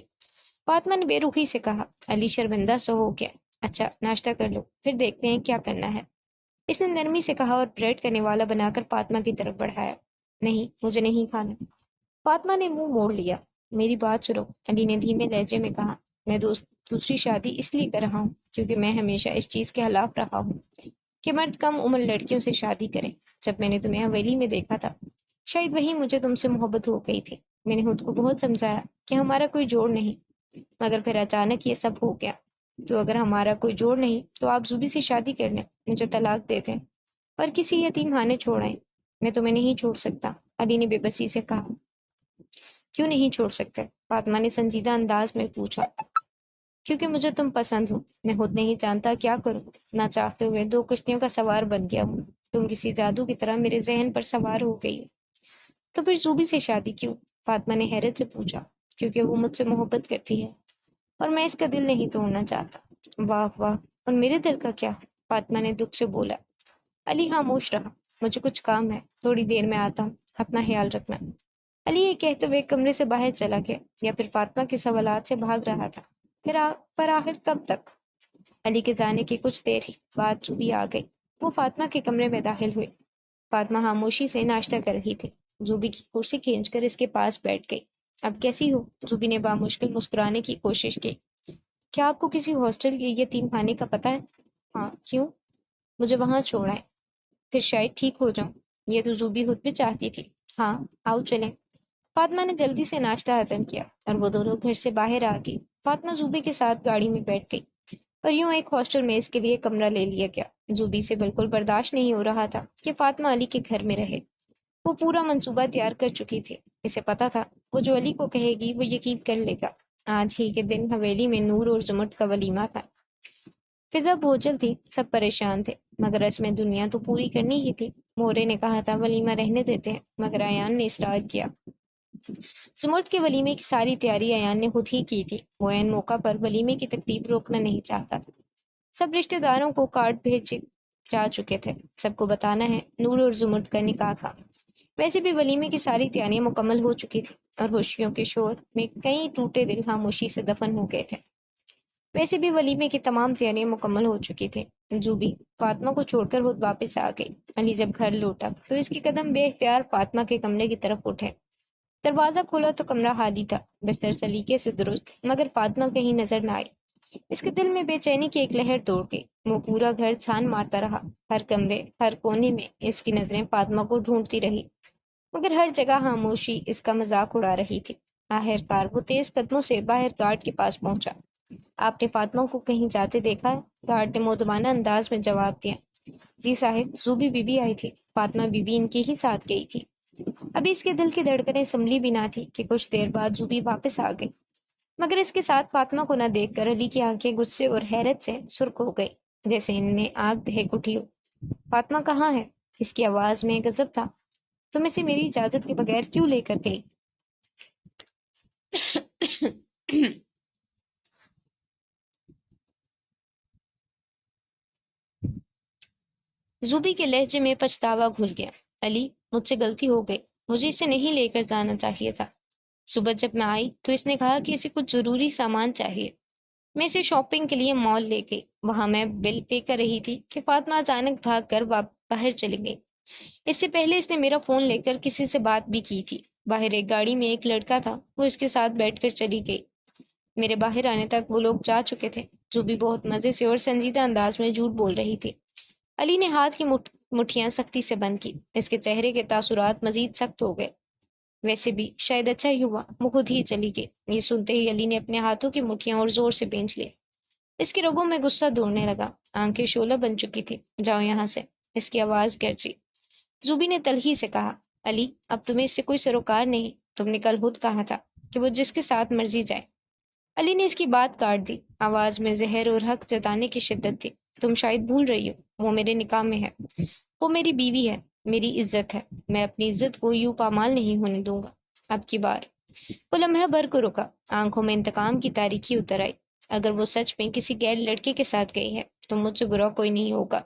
فاطمہ نے بے رخی سے کہا۔ علی شرمندہ سا ہو گیا۔ اچھا ناشتہ کر لو، پھر دیکھتے ہیں کیا کرنا ہے، اس نے نرمی سے کہا اور بریڈ کا نوالا بنا کر فاطمہ کی طرف بڑھایا۔ نہیں مجھے نہیں کھانا، فاطمہ نے منہ موڑ لیا۔ میری بات سنو، علی نے دھیمے لہجے میں کہا۔ میں دوسری شادی اس لیے کر رہا ہوں کیونکہ میں ہمیشہ اس چیز کے خلاف رہا ہوں کہ مرد کم عمر لڑکیوں سے شادی کریں۔ جب میں نے تمہیں حویلی میں دیکھا تھا، شاید وہی مجھے تم سے محبت ہو گئی تھی۔ میں نے خود کو بہت سمجھایا کہ ہمارا کوئی جوڑ نہیں، مگر پھر اچانک یہ سب ہو گیا۔ تو اگر ہمارا کوئی جوڑ نہیں تو آپ زوبی سے شادی کر لیں، مجھے طلاق دے دیں اور کسی یتیم خانے چھوڑائیں۔ میں تمہیں نہیں چھوڑ سکتا، علی نے بے بسی سے کہا۔ کیوں نہیں چھوڑ سکتے؟ فاطمہ نے سنجیدہ انداز میں پوچھا۔ کیونکہ مجھے تم پسند ہو، میں خود نہیں جانتا کیا کروں، نہ چاہتے ہوئے دو کشتیوں کا سوار بن گیا ہوں، تم کسی جادو کی طرح میرے ذہن پر سوار ہو گئی۔ تو پھر زوبی سے شادی کیوں؟ فاطمہ نے حیرت سے پوچھا۔ کیونکہ وہ مجھ سے محبت کرتی ہے اور میں اس کا دل نہیں توڑنا چاہتا۔ واہ واہ، اور میرے دل کا کیا؟ فاطمہ نے دکھ سے بولا۔ علی خاموش رہا۔ مجھے کچھ کام ہے، تھوڑی دیر میں آتا ہوں، اپنا خیال رکھنا۔ علی یہ کہتے ہوئے کمرے سے باہر چلا گیا، یا پھر فاطمہ کے سوالات سے بھاگ رہا تھا۔ پر آخر کب تک؟ علی کے جانے کے کچھ دیر بعد زوبی آ گئی۔ وہ فاطمہ کے کمرے میں داخل ہوئی۔ فاطمہ خاموشی سے ناشتہ کر رہی تھی۔ زوبی کی کرسی کھینچ کر اس کے پاس بیٹھ گئی۔ اب کیسی ہو؟ زوبی نے بامشکل مسکرانے کی کوشش کی۔ کیا آپ کو کسی ہاسٹل یا یتیم خانے کا پتہ ہے؟ ہاں، کیوں؟ مجھے وہاں چھوڑائیں، پھر شاید ٹھیک ہو جاؤں۔ یہ تو زوبی خود بھی چاہتی تھی۔ ہاں آؤ چلیں۔ فاطمہ نے جلدی سے ناشتہ ختم کیا اور وہ دونوں گھر سے باہر آ گئی۔ فاطمہ زوبی کے ساتھ گاڑی میں بیٹھ گئی اور یوں ایک ہاسٹل میں اس کے لیے کمرہ لے لیا گیا۔ زوبی سے بالکل برداشت نہیں ہو رہا تھا کہ فاطمہ علی کے گھر میں رہے۔ وہ پورا منصوبہ تیار کر چکی تھی، اسے پتا تھا وہ جو علی کو کہے گی وہ یقین کر لے گا۔ آج ہی کے دن حویلی میں نور اور زمرد کا ولیمہ تھا۔ فضا بوجھل تھی، سب پریشان تھے، مگر رسم دنیا تو پوری کرنی ہی تھی۔ مورے نے کہا تھا ولیمہ رہنے دیتے ہیں، مگر ایان نے اصرار کیا۔ زمرد کے ولیمے کی ساری تیاری ایان نے خود ہی کی تھی۔ وہ عین موقع پر ولیمے کی تقریب روکنا نہیں چاہتا تھا۔ سب رشتہ داروں کو کارڈ بھیجے جا چکے تھے، سب کو بتانا ہے نور اور زمرد کا نکاح تھا۔ ویسے بھی ولیمے کی ساری تیاریاں مکمل ہو چکی تھی اور خوشیوں کے شور میں کئی ٹوٹے دل خاموشی سے دفن ہو گئے تھے۔ ویسے بھی ولیمے کی تمام تیاریاں مکمل ہو چکی تھیں۔ زوبی فاطمہ کو چھوڑ کر خود واپس آ گئی۔ علی جب گھر لوٹا تو اس کے قدم بے اختیار فاطمہ کے کمرے کی طرف اٹھے۔ دروازہ کھولا تو کمرہ خالی تھا، بستر سلیقے سے درست، مگر فاطمہ کہیں نظر نہ آئی۔ اس کے دل میں بے چینی کی ایک لہر دوڑ گئی۔ وہ پورا گھر چھان مارتا رہا، ہر کمرے، ہر کونے میں اس کی نظریں فاطمہ کو ڈھونڈتی رہی، مگر ہر جگہ خاموشی اس کا مذاق اڑا رہی تھی۔ آخر کار وہ تیز قدموں سے باہر گارڈ کے پاس پہنچا۔ آپ نے فاطمہ کو کہیں جاتے دیکھا ہے؟ گارڈ نے مؤدبانہ انداز میں جواب دیا۔ جی صاحب، زوبی بی بی آئی تھی، فاطمہ بی بی ان کے ہی ساتھ گئی تھی۔ ابھی اس کے دل کی دھڑکنیں سنبھلی بھی نہ تھی کہ کچھ دیر بعد زوبی واپس آ گئی، مگر اس کے ساتھ فاطمہ کو نہ دیکھ کر علی کی آنکھیں غصے اور حیرت سے سرخ ہو گئی، جیسے ان میں آگ دہک اٹھی ہو۔ فاطمہ کہاں ہے؟ اس کی آواز میں غضب تھا۔ تم اسے میری اجازت کے بغیر کیوں لے کر گئی؟ زوبی کے لہجے میں پچھتاوا گھل گیا۔ علی، مجھ سے غلطی ہو گئی، مجھے اسے نہیں لے کر جانا چاہیے تھا۔ صبح جب میں آئی تو اس نے کہا کہ اسے کچھ ضروری سامان چاہیے۔ میں اسے شاپنگ کے لیے مال لے گئی۔ وہاں میں بل پے کر رہی تھی کہ فاطمہ اچانک بھاگ کر باہر چلی گئی۔ اس سے پہلے اس نے میرا فون لے کر کسی سے بات بھی کی تھی۔ باہر ایک گاڑی میں ایک لڑکا تھا، وہ اس کے ساتھ بیٹھ کر چلی گئی۔ میرے باہر آنے تک وہ لوگ جا چکے تھے۔ جو بھی بہت مزے سے اور سنجیدہ انداز میں جھوٹ بول رہی تھی۔ علی نے ہاتھ کی مٹھیاں سختی سے بند کی۔ اس کے چہرے کے تاثرات مزید سخت ہو گئے۔ ویسے بھی شاید اچھا ہی ہوا وہ خود ہی چلی گئی۔ یہ سنتے ہی علی نے اپنے ہاتھوں کی مٹھیاں اور زور سے بھینچ لی۔ اس کی رگوں میں غصہ دوڑنے لگا، آنکھیں شعلہ بن چکی تھی۔ جاؤ یہاں سے، اس کی آواز گرجی۔ زوبی نے تلخی سے کہا، علی اب تمہیں اس سے کوئی سروکار نہیں، تم نے کل خود کہا تھا کہ وہ جس کے ساتھ مرضی جائے۔ علی نے اس کی بات کاٹ دی، آواز میں زہر اور حق جتانے کی شدت تھی۔ تم شاید بھول رہی ہو، وہ میرے نکاح میں ہے، وہ میری بیوی ہے، میری عزت ہے، میں اپنی عزت کو یوں پامال نہیں ہونے دوں گا۔ اب کی بار وہ لمحہ بھر کو رکا، آنکھوں میں انتقام کی تاریکی اتر آئی۔ اگر وہ سچ میں کسی غیر لڑکے کے ساتھ گئی ہے تو مجھ سے برا کوئی نہیں ہوگا۔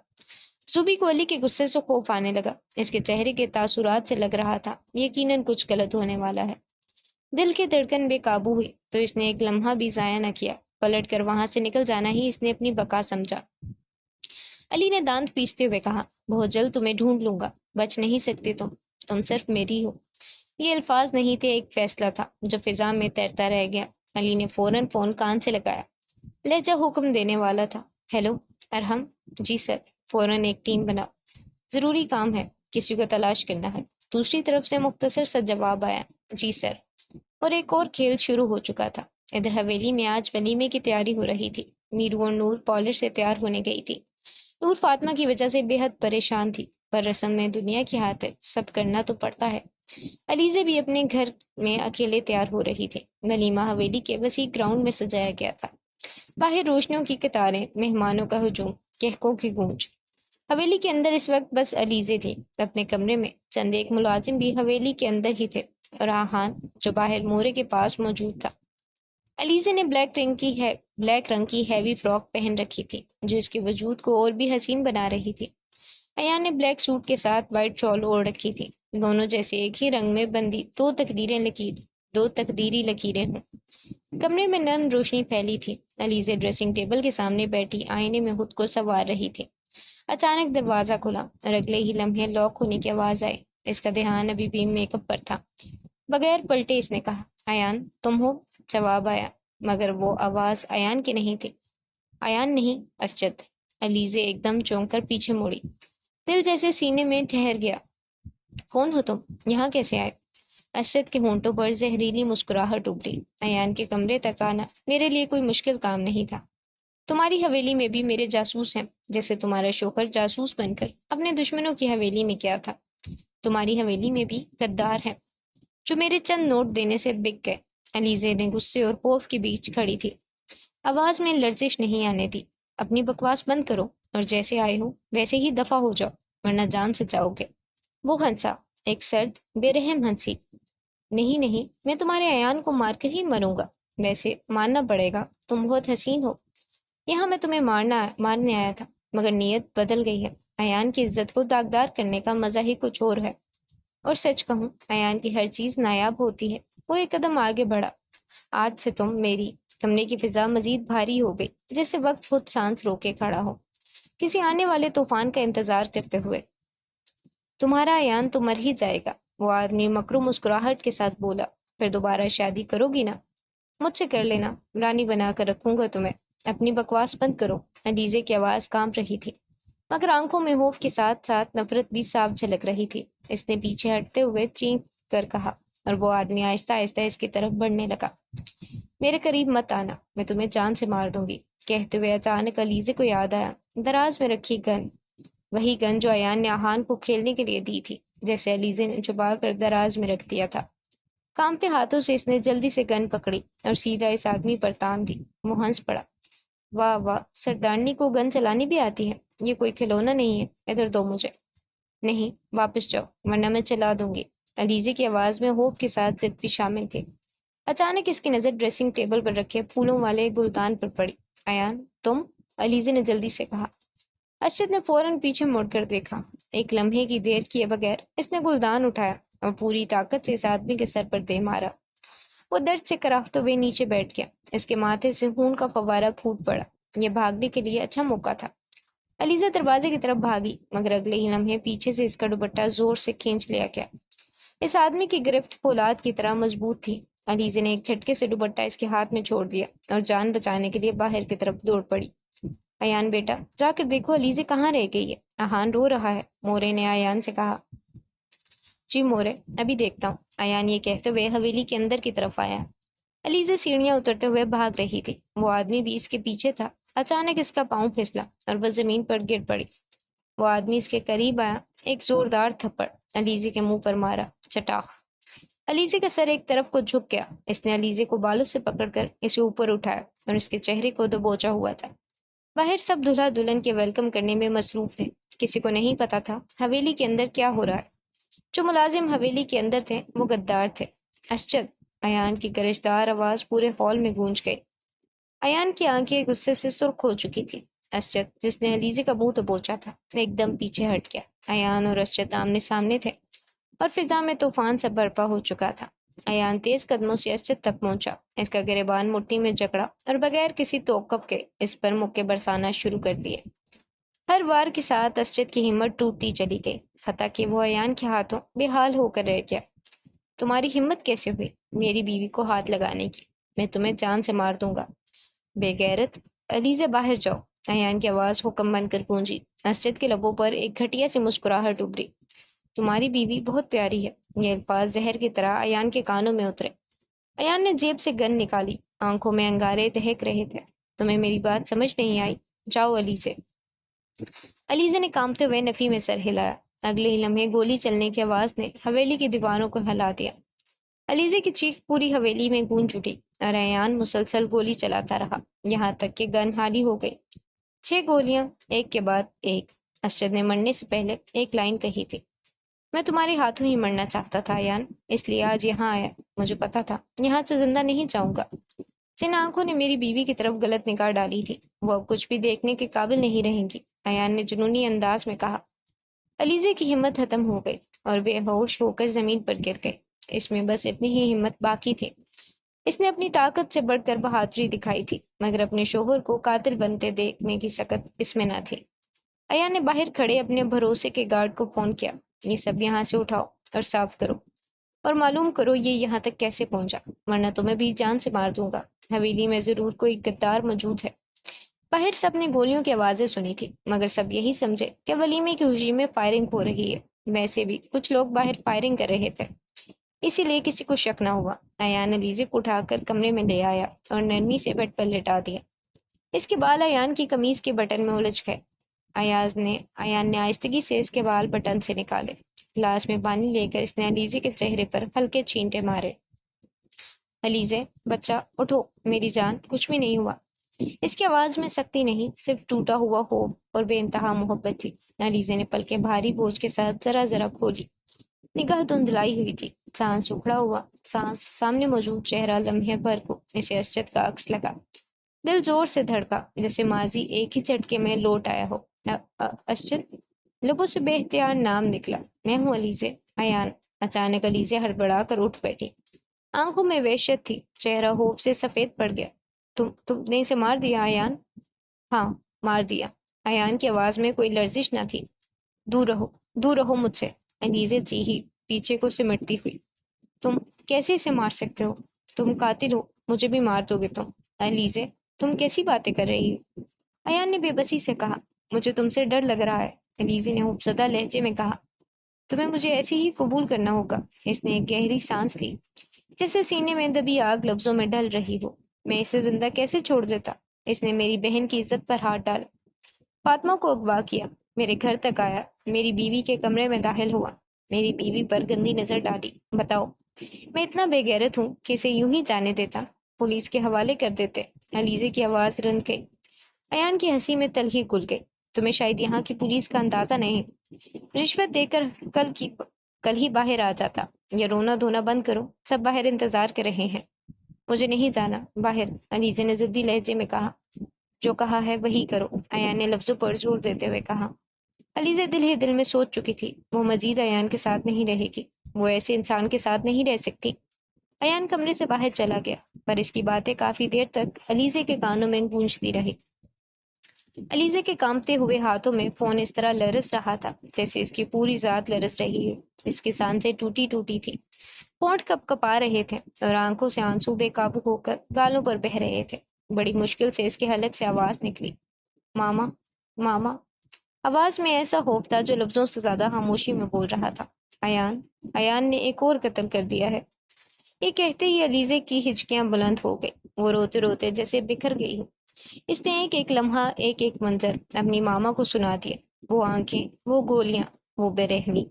زوبی کو علی کے غصے سے خوف آنے لگا۔ اس کے چہرے کے تاثرات سے لگ رہا تھا یقیناً کچھ غلط ہونے والا ہے۔ دل کی دھڑکن بے قابو ہوئی تو اس نے ایک لمحہ بھی ضائع نہ کیا۔ پلٹ کر وہاں سے نکل جانا ہی اس نے اپنی بقا سمجھا۔ علی نے دانت پیستے ہوئے کہا، بہت جلد تمہیں ڈھونڈ لوں گا، بچ نہیں سکتے تم صرف میری ہو۔ یہ الفاظ نہیں تھے، ایک فیصلہ تھا جو فضا میں تیرتا رہ گیا۔ علی نے فوراً فون کان سے لگایا۔ لہجہ حکم دینے والا تھا۔ ہیلو ارحم؟ جی سر۔ فوراً ایک ٹیم بناؤ، ضروری کام ہے، کسی کو تلاش کرنا ہے۔ دوسری طرف سے مختصر سا جواب آیا، جی سر۔ اور ایک اور کھیل شروع ہو چکا تھا۔ ادھر حویلی میں آج ولیمے کی تیاری ہو رہی تھی۔ میرو اور نور پالش سے تیار ہونے گئی تھی۔ نور فاطمہ کی وجہ سے بے حد پریشان تھی، پر رسم میں دنیا کی خاطر سب کرنا تو پڑتا ہے۔ علیزے بھی اپنے گھر میں اکیلے تیار ہو رہی تھی۔ ولیمہ حویلی کے وسیع گراؤنڈ میں سجایا گیا تھا۔ باہر روشنیوں کی قطاریں، مہمانوں کا ہجوم، کہکوں کی گونج۔ حویلی کے اندر اس وقت بس علیزے تھی اپنے کمرے میں، چند ایک ملازم بھی حویلی کے اندر ہی تھے، اور آہان جو باہر مورے کے پاس موجود تھا۔ علیزے نے بلیک رنگ کی ہیوی فراک پہن رکھی تھی جو اس کے وجود کو اور بھی حسین بنا رہی تھی۔ ایان نے بلیک سوٹ کے ساتھ وائٹ شال اوڑھ رکھی تھی، دونوں جیسے ایک ہی رنگ میں بندی دو تقدیری لکیریں ہوں۔ کمرے میں نرم روشنی پھیلی تھی۔ علیزے ڈریسنگ ٹیبل کے سامنے بیٹھی آئینے میں خود کو سنوار رہی تھی۔ اچانک دروازہ کھلا اور اگلے ہی لمحے لاک ہونے کی آواز آئی۔ اس کا دھیان ابھی بھی میک اپ پر تھا۔ بغیر پلٹے اس نے کہا، ایان تم ہو؟ جواب آیا، مگر وہ آواز ایان کی نہیں تھی۔ ایان نہیں، اسجد۔ علیزے ایک دم چونک کر پیچھے مڑی، دل جیسے سینے میں ٹھہر گیا۔ کون ہو تم؟ یہاں کیسے آئے؟ اسجد کے ہونٹوں پر زہریلی مسکراہٹ ابھری۔ ایان کے کمرے تک آنا میرے لیے کوئی مشکل کام نہیں تھا۔ تمہاری حویلی میں بھی میرے جاسوس ہیں، جیسے تمہارا شوہر جاسوس بن کر اپنے دشمنوں کی حویلی میں کیا تھا۔ تمہاری حویلی میں بھی غدار ہیں جو میرے چند نوٹ دینے سے بک گئے۔ علیزے نے غصے اور خوف کے بیچ کھڑی تھی، آواز میں لرزش نہیں آنے دی۔ اپنی بکواس بند کرو اور جیسے آئے ہو ویسے ہی دفع ہو جاؤ، ورنہ جان سے جاؤ گے۔ وہ ہنسا، ایک سرد بے رحم ہنسی۔ نہیں، میں تمہارے ایان کو مار کر ہی مروں گا۔ ویسے ماننا پڑے گا تم بہت حسین ہو۔ یہاں میں تمہیں مارنے آیا تھا، مگر نیت بدل گئی ہے۔ ایان کی عزت کو داغدار کرنے کا مزہ ہی کچھ اور ہے۔ اور سچ کہوں، ایان کی ہر چیز نایاب ہوتی ہے۔ وہ ایک قدم آگے بڑھا، آج سے تم میری۔ کمرے کی فضا مزید بھاری ہو گئی، جیسے وقت خود سانس روکے کھڑا ہو، کسی آنے والے طوفان کا انتظار کرتے ہوئے۔ تمہارا ایان تو مر ہی جائے گا، وہ آدمی مکرو مسکراہٹ کے ساتھ بولا۔ پھر دوبارہ شادی کرو گی نا؟ مجھ سے کر لینا، رانی بنا کر رکھوں گا تمہیں۔ اپنی بکواس بند کرو۔ علیزے کی آواز کانپ رہی تھی، مگر آنکھوں میں خوف کے ساتھ ساتھ نفرت بھی صاف جھلک رہی تھی۔ اس نے پیچھے ہٹتے ہوئے چینک کر کہا، اور وہ آدمی آہستہ آہستہ اس کی طرف بڑھنے لگا۔ میرے قریب مت آنا، میں تمہیں جان سے مار دوں گی۔ کہتے ہوئے اچانک علیزے کو یاد آیا دراز میں رکھی گن، وہی گن جو ایان نے آہان کو کھیلنے کے لیے دی تھی، جیسے علیزے نے چھپا کر دراز میں رکھ دیا تھا۔ کانپتے ہاتھوں سے اس نے جلدی سے گن پکڑی اور سیدھا اس آدمی پر تان دی۔ وہ ہنس پڑا۔ واہ واہ، سردارنی کو گن چلانی بھی آتی ہے، یہ کوئی کھلونا نہیں ہے، ادھر دو مجھے۔ نہیں، واپس جاؤ ورنہ میں چلا دوں گی۔ علیزے کی آواز میں خوف کے ساتھ ضد بھی شامل تھی۔ اچانک اس کی نظر ڈریسنگ ٹیبل پر رکھے پھولوں والے گلدان پر پڑی۔ ایان، تم؟ علیزے نے جلدی سے کہا۔ ارشد نے فوراً پیچھے مڑ کر دیکھا۔ ایک لمحے کی دیر کیے بغیر اس نے گلدان اٹھایا اور پوری طاقت سے اس آدمی کے سر پر دے مارا۔ وہ درد سے کراہتے ہوئے نیچے بیٹھ گیا۔ اس کے ماتھے سے خون کا فوارہ پھوٹ پڑا۔ یہ بھاگنے کے لیے اچھا موقع تھا۔ علیزہ دروازے کی طرف بھاگی، مگر اگلے ہی لمحے پیچھے سے اس کا دوپٹہ زور سے کھینچ لیا گیا۔ اس آدمی کی گرفت فولاد کی طرح مضبوط تھی۔ علیزہ نے ایک جھٹکے سے دوپٹہ اس کے ہاتھ میں چھوڑ دیا اور جان بچانے کے لیے باہر کی طرف دوڑ پڑی۔ ایان بیٹا، جا کر دیکھو علیزہ کہاں رہ گئی ہے، آہان رو رہا ہے، مورے نے ایان سے کہا۔ جی مورے، ابھی دیکھتا ہوں۔ ایان یہ کہتے ہوئے حویلی کے اندر کی طرف آیا۔ علیزہ سیڑھیاں اترتے ہوئے بھاگ رہی تھی، وہ آدمی بھی اس کے پیچھے تھا۔ اچانک اس کا پاؤں پھسلا اور وہ زمین پر گر پڑی۔ وہ آدمی اس کے قریب آیا، ایک زوردار تھپڑ علیزہ کے منہ پر مارا، چٹاخ۔ علیزہ کا سر ایک طرف کو جھک گیا۔ اس نے علیزہ کو بالوں سے پکڑ کر اسے اوپر اٹھایا اور اس کے چہرے کو دبوچا ہوا تھا۔ باہر سب دلہا دلہن کے ویلکم کرنے میں مصروف تھے۔ کسی کو نہیں پتا تھا حویلی کے اندر کیا ہو رہا ہے۔ جو ملازم حویلی کے اندر تھے وہ غدار تھے۔ اشجد، ایان کی گرجدار آواز پورے ہال میں گونج گئی۔ ایان کی آنکھیں غصے سے سرخ ہو چکی تھی۔ اشجد، جس نے علیزہ کا منہ دبوچا تھا، ایک دم پیچھے ہٹ گیا۔ ایان اور اشجد آمنے سامنے تھے اور فضا میں طوفان سا برپا ہو چکا تھا۔ ایان تیز قدموں سے اشجد تک پہنچا، اس کا گریبان مٹھی میں جکڑا اور بغیر کسی توقف کے اس پر مکے برسانا شروع کر دیے۔ ہر وار کے ساتھ اشجد کی ہمت ٹوٹتی چلی گئی، حتیٰ کہ وہ ایان کے ہاتھوں بے حال ہو کر رہ گیا۔ تمہاری ہمت کیسے ہوئی میری بیوی کو ہاتھ لگانے کی؟ میں تمہیں جان سے مار دوں گا، بے غیرت! علیزہ باہر جاؤ! ایان کی آواز حکم بن کر گونجی۔ اشجد کے لبوں پر ایک گھٹیا سی مسکراہٹ ابھری۔ تمہاری بیوی بہت پیاری ہے۔ یہ الفاظ زہر کی طرح ایان کے کانوں میں اترے۔ ایان نے جیب سے گن نکالی، آنکھوں میں انگارے دہک رہے تھے۔ تمہیں میری بات سمجھ نہیں آئی؟ جاؤ علیزہ! علیزہ نے کانپتے ہوئے نفی میں سر ہلایا۔ اگلے ہی لمحے گولی چلنے کی آواز نے حویلی کی دیواروں کو ہلا دیا۔ علیزہ کی چیخ پوری حویلی میں گونج اٹھی اور ایان مسلسل گولی چلاتا رہا، یہاں تک کہ گن خالی ہو گئی۔ 6 گولیاں ایک کے بعد ایک۔ ارشد نے مرنے سے پہلے ایک لائن کہی تھی، میں تمہارے ہاتھوں ہی مرنا چاہتا تھا ایان، اس لیے آج یہاں آیا۔ مجھے پتا تھا یہاں سے زندہ نہیں جاؤں گا۔ جن آنکھوں نے میری بیوی کی طرف غلط نگاہ ڈالی تھی وہ اب کچھ بھی دیکھنے کے قابل نہیں رہیں گی، ایان نے جنونی انداز میں کہا۔ علیزہ کی ہمت ختم ہو گئی اور بے ہوش ہو کر زمین پر گر گئی۔ اس میں بس اتنی ہی ہمت باقی تھی۔ اس نے اپنی طاقت سے بڑھ کر بہادری دکھائی تھی، مگر اپنے شوہر کو قاتل بنتے دیکھنے کی سکت اس میں نہ تھی۔ ایان نے باہر کھڑے اپنے بھروسے کے گارڈ کو فون کیا، یہ سب یہاں سے اٹھاؤ اور صاف کرو، اور معلوم کرو یہ یہاں تک کیسے پہنچا، ورنہ تمہیں بھی جان سے مار دوں گا۔ حویلی میں ضرور کوئی غدار موجود ہے۔ باہر سب نے گولیوں کی آوازیں سنی تھی، مگر سب یہی سمجھے کہ ولیمے کی خوشی میں فائرنگ ہو رہی ہے۔ ویسے بھی کچھ لوگ باہر فائرنگ کر رہے تھے، اسی لیے کسی کو شک نہ ہوا۔ ایان علیزہ کو اٹھا کر کمرے میں لے آیا اور نرمی سے بیڈ پر لٹا دیا۔ اس کے بال ایان کی قمیض کے بٹن میں الجھ گئے۔ ایان نے آہستگی سے اس کے بال بٹن سے نکالے۔ گلاس میں پانی لے کر اس نے علیزہ کے چہرے پر ہلکے چھینٹے مارے۔ علیزہ بچہ اٹھو، میری جان، کچھ بھی نہیں ہوا۔ اس کی آواز میں سختی نہیں، صرف ٹوٹا ہوا خوف اور بے انتہا محبت تھی۔ علیزہ نے پلکیں بھاری بوجھ کے ساتھ ذرا ذرا کھولی، نگاہ دھندلائی ہوئی تھی، سانس اکھڑا ہوا سانس، سامنے موجود چہرہ لمحے بھر کو اسے اشجد کا عکس لگا۔ دل زور سے دھڑکا، جیسے ماضی ایک ہی جھٹکے میں لوٹ آیا ہو۔ اشجد! لبوں سے بے اختیار نام نکلا۔ میں ہوں علیزہ۔ ایان! اچانک علیزہ ہڑبڑا کر اٹھ بیٹھی، آنکھوں میں وحشت تھی، چہرہ خوف سے سفید پڑ گیا۔ تم نے اسے مار دیا ایان؟ ہاں، مار دیا۔ ایان کی آواز میں کوئی لرزش نہ تھی۔ دور رہو، دور رہو مجھ سے، علیزہ چیخی، پیچھے کو سمٹتی ہوئی۔ تم کیسے اسے مار سکتے ہو؟ تم قاتل ہو، مجھے بھی مار دو گے تم۔ علیزہ، تم کیسی باتیں کر رہی ہو؟ ایان نے بے بسی سے کہا۔ مجھے تم سے ڈر لگ رہا ہے، علیزہ نے خوفزدہ لہجے میں کہا۔ تمہیں مجھے ایسے ہی قبول کرنا ہوگا۔ اس نے ایک گہری سانس لی، جیسے سینے میں دبی آگ لفظوں میں ڈل رہی ہو۔ میں اسے زندہ کیسے چھوڑ دیتا؟ اس نے میری بہن کی عزت پر ہاتھ ڈالا، فاطمہ کو اغوا کیا، میرے گھر تک آیا، میری بیوی کے کمرے میں داخل ہوا، میری بیوی پر گندی نظر ڈالی۔ بتاؤ، میں اتنا بے غیرت ہوں کہ اسے یوں ہی جانے دیتا؟ پولیس کے حوالے کر دیتے؟ علیزے کی آواز رند گئی۔ ایان کی ہنسی میں تلخی گھل گئی۔ تمہیں شاید یہاں کی پولیس کا اندازہ نہیں، رشوت دے کر کل ہی باہر آ جاتا۔ یہ رونا دھونا بند کرو، سب باہر انتظار کر رہے ہیں۔ مجھے نہیں جانا باہر، علیزے نے ضدی لہجے میں کہا۔ جو کہا ہے وہی کرو، ایان نے لفظوں پر زور دیتے ہوئے کہا۔ علیزہ دل ہی دل میں سوچ چکی تھی، وہ مزید ایان کے ساتھ نہیں رہے گی، وہ ایسے انسان کے ساتھ نہیں رہ سکتی۔ ایان کمرے سے باہر چلا گیا، پر اس کی باتیں کافی دیر تک علیزے کے کانوں میں گونجتی رہی۔ علیزے کے کانپتے ہوئے ہاتھوں میں فون اس طرح لرز رہا تھا جیسے اس کی پوری ذات لرز رہی ہے۔ اس کی سانسیں ٹوٹی ٹوٹی تھی، ہونٹ کپ کپا رہے تھے اور آنکھوں سے آنسو بے قابو ہو کر گالوں پر بہہ رہے تھے۔ بڑی مشکل سے اس کے حلق سے آواز نکلی، ماما، ماما۔ آواز میں ایسا خوف تھا جو لفظوں سے زیادہ خاموشی میں بول رہا تھا۔ ایان، ایان نے ایک اور قتل کر دیا ہے۔ یہ کہتے ہی علیزے کی ہچکیاں بلند ہو گئی، وہ روتے روتے جیسے بکھر گئی ہو۔ اس نے ایک ایک لمحہ، ایک ایک منظر اپنی ماما کو سنا دیا، وہ آنکھیں، وہ گولیاں، وہ بے رحمی۔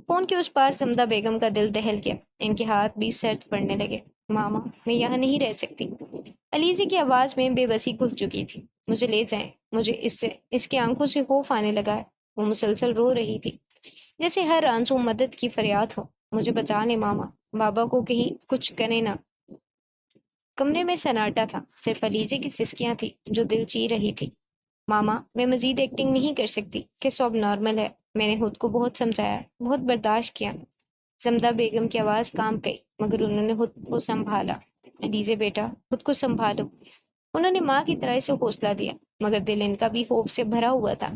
فون کے اس پار سمدہ بیگم کا دل دہل گیا، ان کے ہاتھ بھی سرد پڑنے لگے۔ ماما، میں یہاں نہیں رہ سکتی۔ علیزے کی آواز میں بے بسی گھل چکی تھی۔ مجھے لے جائیں، مجھے اس کے آنکھوں سے خوف آنے لگا ہے۔ وہ مسلسل رو رہی تھی، جیسے ہر آنسو مدد کی فریاد ہو۔ مجھے بچا لے ماما، بابا کو کہیں کچھ کرے نہ۔ کمرے میں سناٹا تھا، صرف علیزے کی سسکیاں تھی جو دل چیر رہی تھی۔ ماما، میں مزید ایکٹنگ نہیں کر سکتی کہ سب نارمل ہے۔ میں نے خود کو بہت سمجھایا، بہت برداشت کیا۔ زمدہ بیگم کی آواز کانپ گئی، مگر انہوں نے خود کو سنبھالا۔ علیزے بیٹا، خود کو سنبھالو۔ انہوں نے ماں کی طرح اسے حوصلہ دیا، مگر دل ان کا بھی خوف سے بھرا ہوا تھا۔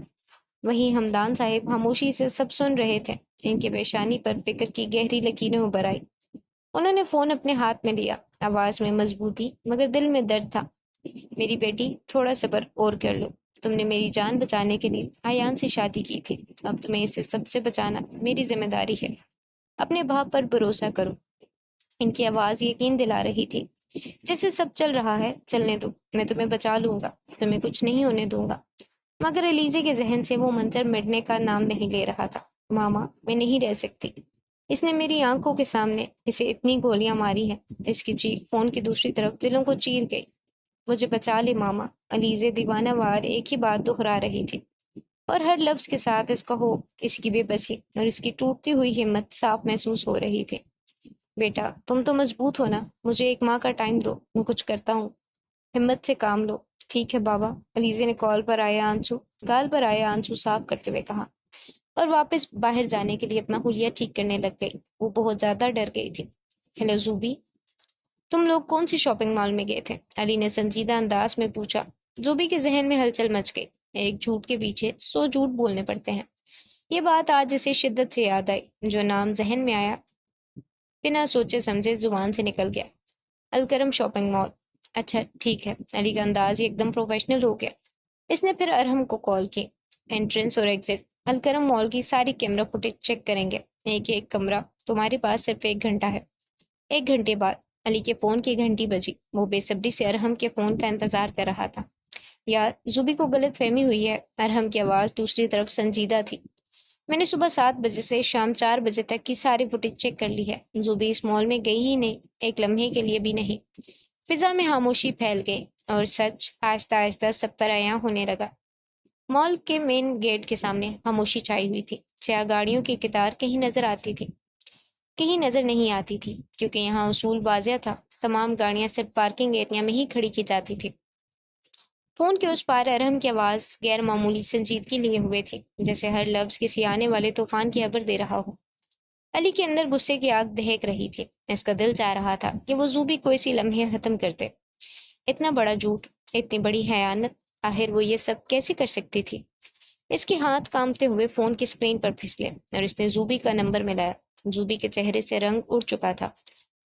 وہیں ہمدان صاحب خاموشی سے سب سن رہے تھے۔ ان کے پیشانی پر فکر کی گہری لکیریں ابھر آئی۔ انہوں نے فون اپنے ہاتھ میں لیا، آواز میں مضبوطی مگر دل میں درد تھا۔ میری بیٹی، تھوڑا صبر اور کر لو۔ تم نے میری جان بچانے کے لیے ایان سے شادی کی تھی، اب تمہیں اسے سب سے بچانا میری ذمہ داری ہے۔ اپنے باپ پر بھروسہ کرو۔ ان کی آواز یقین دلا رہی تھی، جیسے سب چل رہا ہے، چلنے دو، میں تمہیں بچا لوں گا، تمہیں کچھ نہیں ہونے دوں گا۔ مگر علیزے کے ذہن سے وہ منظر مٹنے کا نام نہیں لے رہا تھا۔ ماما، میں نہیں رہ سکتی۔ اس نے میری آنکھوں کے سامنے اسے اتنی گولیاں ماری ہیں۔ اس کی چیخ فون کی دوسری طرف دلوں کو چیر گئی۔ مجھے بچا لے ماما، علیزے دیوانہ وار ایک ہی بات دہرا رہی تھی، اور ہر لفظ کے ساتھ اس کا خوف، اس کی بے بسی اور اس کی ٹوٹتی ہوئی ہمت صاف محسوس ہو رہی تھی۔ بیٹا، تم تو مضبوط ہو نا، مجھے ایک ماہ کا ٹائم دو، میں کچھ کرتا ہوں۔ ہمت سے کام لو۔ ٹھیک ہے بابا، علیزے نے گال پر آئے آنسو صاف کرتے ہوئے کہا، اور واپس باہر جانے کے لیے اپنا حلیہ ٹھیک کرنے لگ گئی۔ وہ بہت زیادہ ڈر گئی تھی۔ ہیلو زوبی، تم لوگ کون سی شاپنگ مال میں گئے تھے؟ علی نے سنجیدہ انداز میں پوچھا۔ زوبی کے ذہن میں ہلچل مچ گئی۔ ایک جھوٹ کے پیچھے 100 جھوٹ بولنے پڑتے ہیں۔ یہ بات آج اسے شدت سے یاد آئی۔ جو نام ذہن میں آیا بنا سوچے سمجھے زبان سے نکل گیا، الکرم شاپنگ مال۔ اچھا ٹھیک ہے۔ علی کا انداز ایک دم پروفیشنل ہو گیا۔ اس نے پھر ارحم کو کال کی۔ انٹرنس اور ایگزٹ الکرم مال کی ساری کیمرہ فوٹیج چیک کریں گے، ایک ایک کمرہ۔ تمہارے پاس صرف 1 گھنٹہ ہے۔ 1 گھنٹے بعد علی کے فون کی گھنٹی بجی۔ وہ بے صبری سے ارحم کے فون کا انتظار کر رہا تھا۔ یار، زوبی کو غلط فہمی ہوئی ہے۔ ارحم کی آواز دوسری طرف سنجیدہ تھی۔ میں نے صبح 7 بجے سے شام 4 بجے تک کی ساری فوٹیج چیک کر لی ہے۔ زوبی اس مال میں گئی ہی نہیں، ایک لمحے کے لیے بھی نہیں۔ فضا میں خاموشی پھیل گئی اور سچ آہستہ آہستہ سب پر عیاں ہونے لگا۔ مال کے مین گیٹ کے سامنے خاموشی چھائی ہوئی تھی۔ سیاہ گاڑیوں کی قطار کہیں نظر آتی تھی، کہیں نظر نہیں آتی تھی، کیونکہ یہاں اصول واضح تھا، تمام گاڑیاں صرف پارکنگ ایریا میں ہی کھڑی کی جاتی تھی۔ فون کے اس پار ارحم کی آواز غیر معمولی سنجیدگی لیے ہوئے تھی، جیسے ہر لفظ کسی آنے والے طوفان کی خبر دے رہا ہو۔ علی کے اندر غصے کی آگ دہک رہی تھی۔ اس کا دل چاہ رہا تھا کہ وہ زوبی کو اسی لمحے ختم کر دے۔ اتنا بڑا جھوٹ، اتنی بڑی خیانت، آخر وہ یہ سب کیسے کر سکتی تھی؟ اس کے ہاتھ کانپتے ہوئے فون کی اسکرین پر پھسلے اور اس نے زوبی کا نمبر ملایا۔ زوبی کے چہرے سے رنگ اڑ چکا تھا۔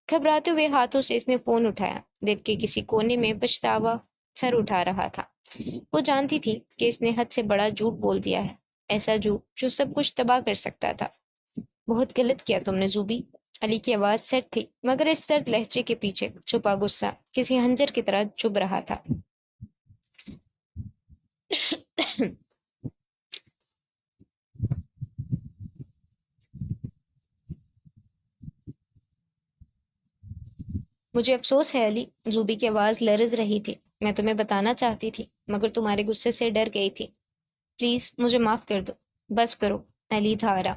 گھبراتے ہوئے ہاتھوں سے اس نے فون اٹھایا۔ دل کے کسی کونے میں پچھتاوا سر اٹھا رہا تھا۔ وہ جانتی تھی کہ اس نے حد سے بڑا جھوٹ بول دیا ہے، ایسا جھوٹ جو سب کچھ تباہ کر سکتا تھا۔ بہت غلط کیا تم نے زوبی، علی کی آواز سرد تھی، مگر اس سرد لہجے کے پیچھے چھپا غصہ کسی خنجر کی طرح چبھ رہا تھا۔ مجھے افسوس ہے علی، زوبی کی آواز لرز رہی تھی۔ میں تمہیں بتانا چاہتی تھی مگر تمہارے غصے سے ڈر گئی تھی۔ پلیز مجھے معاف کر دو، بس کرو۔ علی دھارا،